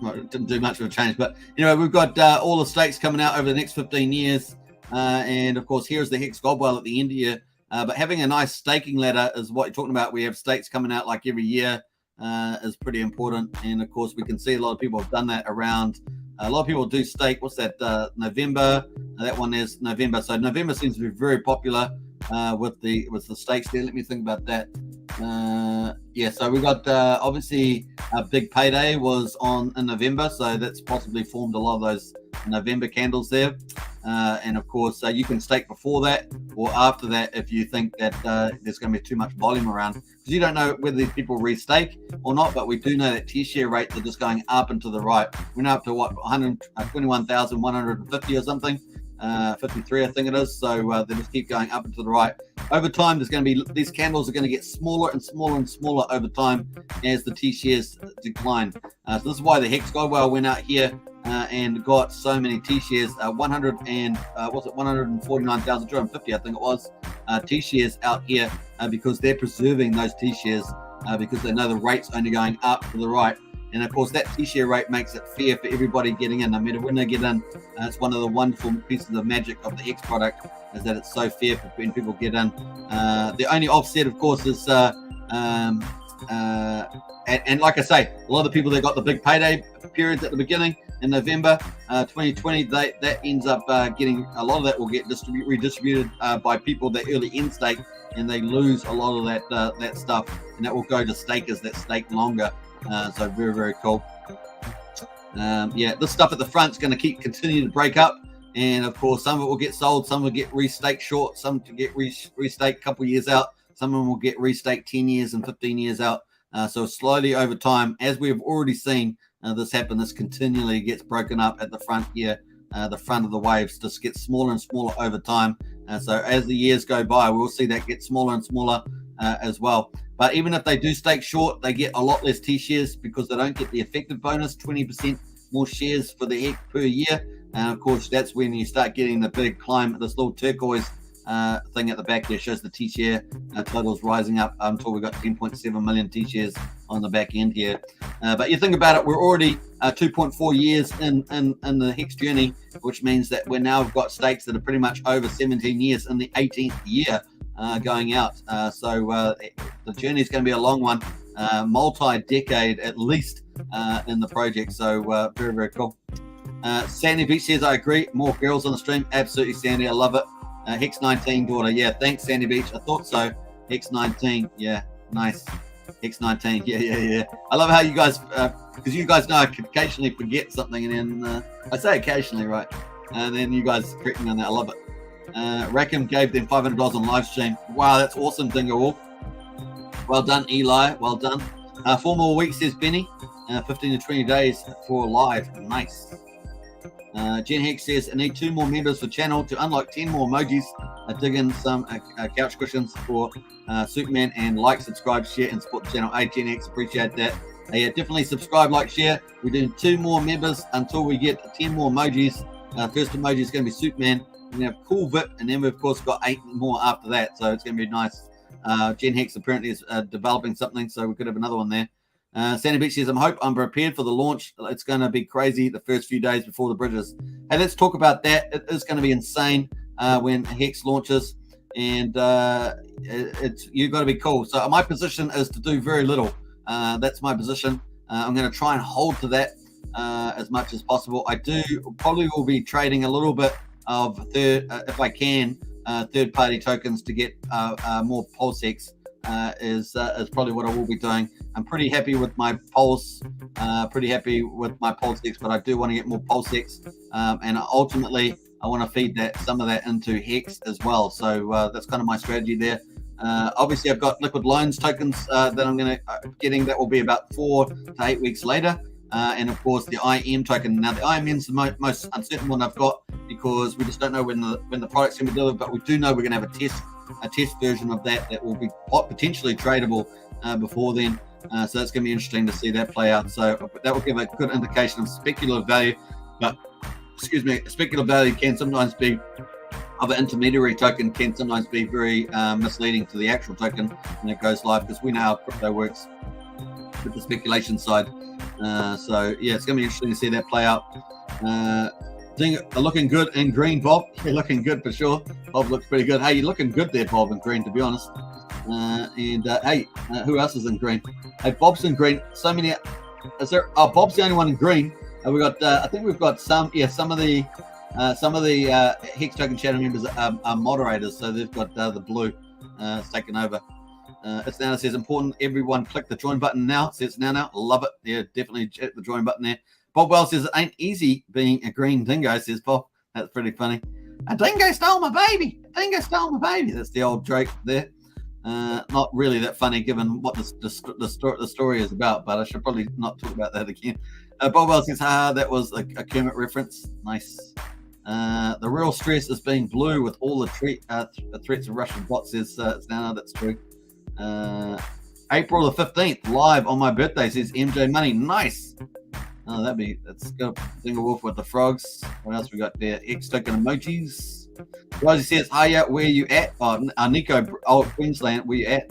Well, it didn't do much of a change, but anyway, we've got all the stakes coming out over the next 15 years. And of course, here's the Hex Gold Whale at the end here. But having a nice staking ladder is what you're talking about. We have stakes coming out like every year. is pretty important. And of course, we can see a lot of people have done that around. A lot of people do stake. What's that? November. That one is November. So November seems to be very popular with the stakes there. Let me think about that. Yeah, so we got obviously a big payday was in November, so that's possibly formed a lot of those November candles there. And of course, you can stake before that or after that if you think that there's going to be too much volume around, because you don't know whether these people restake or not. But we do know that T-share rates are just going up and to the right. We're now up to what, 121,150 or something. 53, I think it is. So they just keep going up and to the right. Over time, there's going to be, these candles are going to get smaller and smaller and smaller over time as the T-shares decline. So this is why the Hex Godwell went out here and got so many T-shares, 149,250, I think it was, T-shares out here because they're preserving those T-shares because they know the rate's only going up to the right. And of course, that T-share rate makes it fair for everybody getting in. No matter when they get in, it's one of the wonderful pieces of magic of the Hex product, is that it's so fair for when people get in. The only offset, of course, is and like I say, a lot of the people that got the big payday periods at the beginning in November 2020, that ends up getting, a lot of that will get redistributed by people that early in stake, and they lose a lot of that stuff, and that will go to stakers that stake longer. So very, very cool. Yeah, this stuff at the front is going to continue to break up, and of course some of it will get sold, some will get restaked short, some to get restaked a couple of years out, some of them will get restaked 10 years and 15 years out. So slowly over time, as we have already seen this happen, this continually gets broken up at the front here. The front of the waves just gets smaller and smaller over time. So as the years go by, we'll see that get smaller and smaller as well. But even if they do stake short, they get a lot less T-shares because they don't get the effective bonus, 20% more shares for the Hex per year. And of course, that's when you start getting the big climb. This little turquoise thing at the back here shows the T-share totals rising up until we got 10.7 million T-shares on the back end here. But you think about it, we're already 2.4 years in the Hex journey, which means that we're now got stakes that are pretty much over 17 years in the 18th year going out. So the journey is going to be a long one, multi-decade at least in the project. So very, very cool. Sandy Beach says, I agree. More girls on the stream. Absolutely, Sandy. I love it. Hex 19 daughter. Yeah, thanks, Sandy Beach. I thought so. Hex 19. Yeah, nice. Hex 19. Yeah. I love how you guys, because you guys know I could occasionally forget something, and then I say occasionally, right? And then you guys correct me on that. I love it. Rackham gave them $500 on live stream. Wow, that's awesome, Dingo Wolf. Well done, Eli. Well done. 4 more weeks, says Benny. 15 to 20 days for live. Nice. Jen Hex says, I need 2 more members for channel to unlock 10 more emojis. Dig in some couch cushions for Superman, and like, subscribe, share, and support the channel. Hey, Jen Hex, appreciate that. Yeah, definitely subscribe, like, share. We're doing 2 more members until we get 10 more emojis. First emoji is going to be Superman. We're going to have Cool Vip, and then we've of course got 8 more after that. So it's going to be nice. Jen Hex apparently is developing something, so we could have another one there. Sandy Beach says, I hope I'm prepared for the launch. It's going to be crazy the first few days before the bridges. Hey, let's talk about that. It is going to be insane when Hex launches, and you've got to be cool. So my position is to do very little. That's my position. I'm going to try and hold to that as much as possible. I probably will be trading a little bit of if I can, third-party tokens to get more PulseX. Is probably what I will be doing. I'm pretty happy with my Pulse, pretty happy with my PulseX, but I do want to get more PulseX, and ultimately I want to feed some of that into Hex as well. So that's kind of my strategy there. Obviously, I've got liquid loans tokens that I'm going to getting. That will be about 4 to 8 weeks later. And of course, the IM token. Now, the IM is the most uncertain one I've got because we just don't know when the product's going to be delivered. But we do know we're going to have a test version of that will be potentially tradable before then. So it's going to be interesting to see that play out. So that will give a good indication of speculative value. But speculative value can sometimes be of an intermediary token, can sometimes be very misleading to the actual token when it goes live, because we know how crypto works with the speculation side. So yeah, it's going to be interesting to see that play out. Looking good in green, Bob. You're looking good for sure. Bob looks pretty good. Hey, you're looking good there, Bob, in green, to be honest. Hey, who else is in green? Hey, Bob's in green. So many. Is there? Oh, Bob's the only one in green. We got. I think we've got some. Yeah, some of the Hex Token channel members are moderators, so they've got the blue taken over. It's now, it says important. Everyone click the join button now. It says now. Love it. Yeah, definitely hit the join button there. Bob Wells says it ain't easy being a green dingo. Says Bob. That's pretty funny. A dingo stole my baby. A dingo stole my baby. That's the old Drake there. Not really that funny given what the story is about, but I should probably not talk about that again. Bob Wells says, that was a Kermit reference. Nice. The real stress is being blue with all the threats of Russian bots. Says it's now. That's true. April the 15th, live on my birthday, says MJ Money. Nice. Oh, that's good. Single Wolf with the frogs. What else we got there? Hex Token emojis. Rosie says, hiya, where you at? Oh, Nico, Queensland, where you at?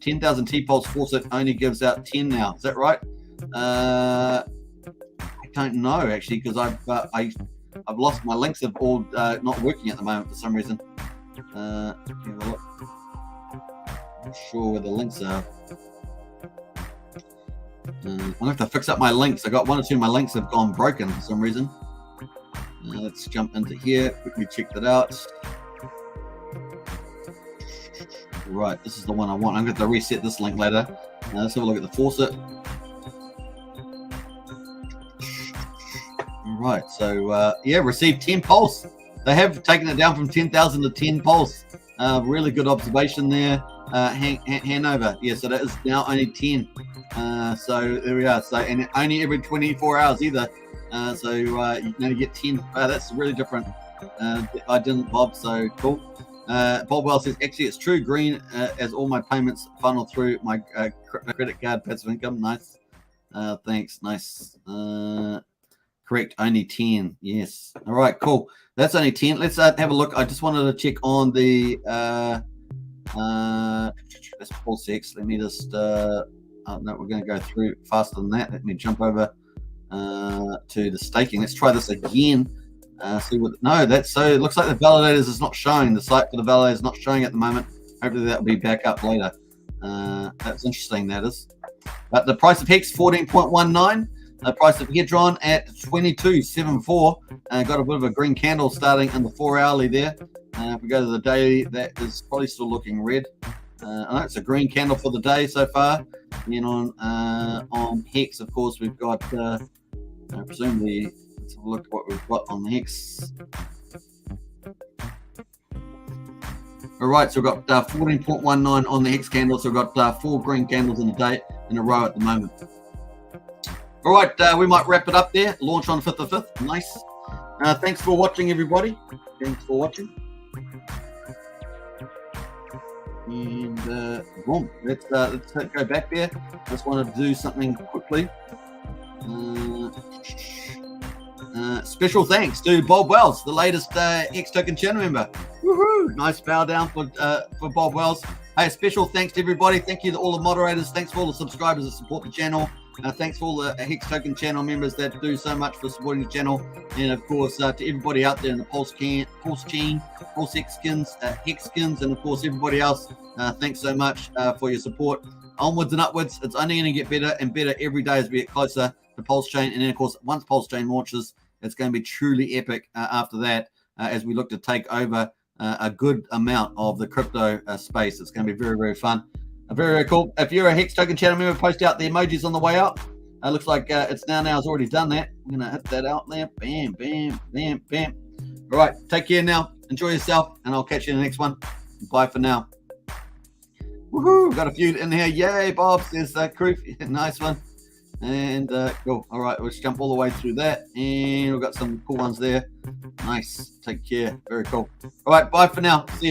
10,000 T-Pulse faucet only gives out 10 now. Is that right? I don't know, actually, because I've lost my links. Have all not working at the moment for some reason. Have a look. Not sure where the links are. I'm going to have to fix up my links. I got one or two of my links have gone broken for some reason. Let's jump into here. Quickly check that out. Right, this is the one I want. I'm going to have to reset this link later. Let's have a look at the faucet. Right, so yeah, received 10 pulse. They have taken it down from 10,000 to 10 pulse. Really good observation there. Hanover, yeah, so that is now only 10. So there we are. So, and only every 24 hours either. So you now get 10. That's really different. I didn't, Bob. So cool. Bob Wells says, actually, it's true. Green, as all my payments funnel through my credit card passive income. Nice. Thanks. Nice. Correct. Only 10. Yes. All right. Cool. That's only 10. Let's have a look. I just wanted to check on the that's PulseX. Let me just no, we're going to go through faster than that. Let me jump over to the staking. Let's try this again. See what? No, that's so. It looks like the validators is not showing. The site for the validators is not showing at the moment. Hopefully that will be back up later. That's interesting. That is. But the price of Hex 14.19. The price of Hedron at 22.74. Got a bit of a green candle starting in the 4 hourly there. If we go to the daily, that is probably still looking red. I know it's a green candle for the day so far. And on Hex, of course, we've got presumably. Let's have a look at what we've got on the Hex. All right, so we've got 14.19 on the Hex candle. So we've got 4 green candles in a day in a row at the moment. All right, we might wrap it up there. Launch on 5th of 5th. Nice. Thanks for watching, everybody. Thanks for watching. And boom, let's go back there. Just wanted to do something quickly. Special thanks to Bob Wells, the latest Hex Token channel member. Woohoo! Nice bow down for Bob Wells. Hey, special thanks to everybody. Thank you to all the moderators. Thanks for all the subscribers that support the channel. Thanks for all the Hex Token channel members that do so much for supporting the channel. And of course, to everybody out there in the PulseChain, PulseX skins, Hex skins, and of course, everybody else. Thanks so much for your support. Onwards and upwards. It's only going to get better and better every day as we get closer to Pulsechain. And then, of course, once Pulsechain launches, it's going to be truly epic after that as we look to take over a good amount of the crypto space. It's going to be very, very fun. Very, very cool. If you're a Hex Token channel member, post out the emojis on the way up. Looks like it's now has already done that. I'm going to hit that out there. Bam, bam, bam, bam. All right. Take care now. Enjoy yourself, and I'll catch you in the next one. Bye for now. Woohoo! Got a few in here. Yay, Bob. There's crew. Nice one. And cool. All right. Let's jump all the way through that. And we've got some cool ones there. Nice. Take care. Very cool. All right. Bye for now. See you.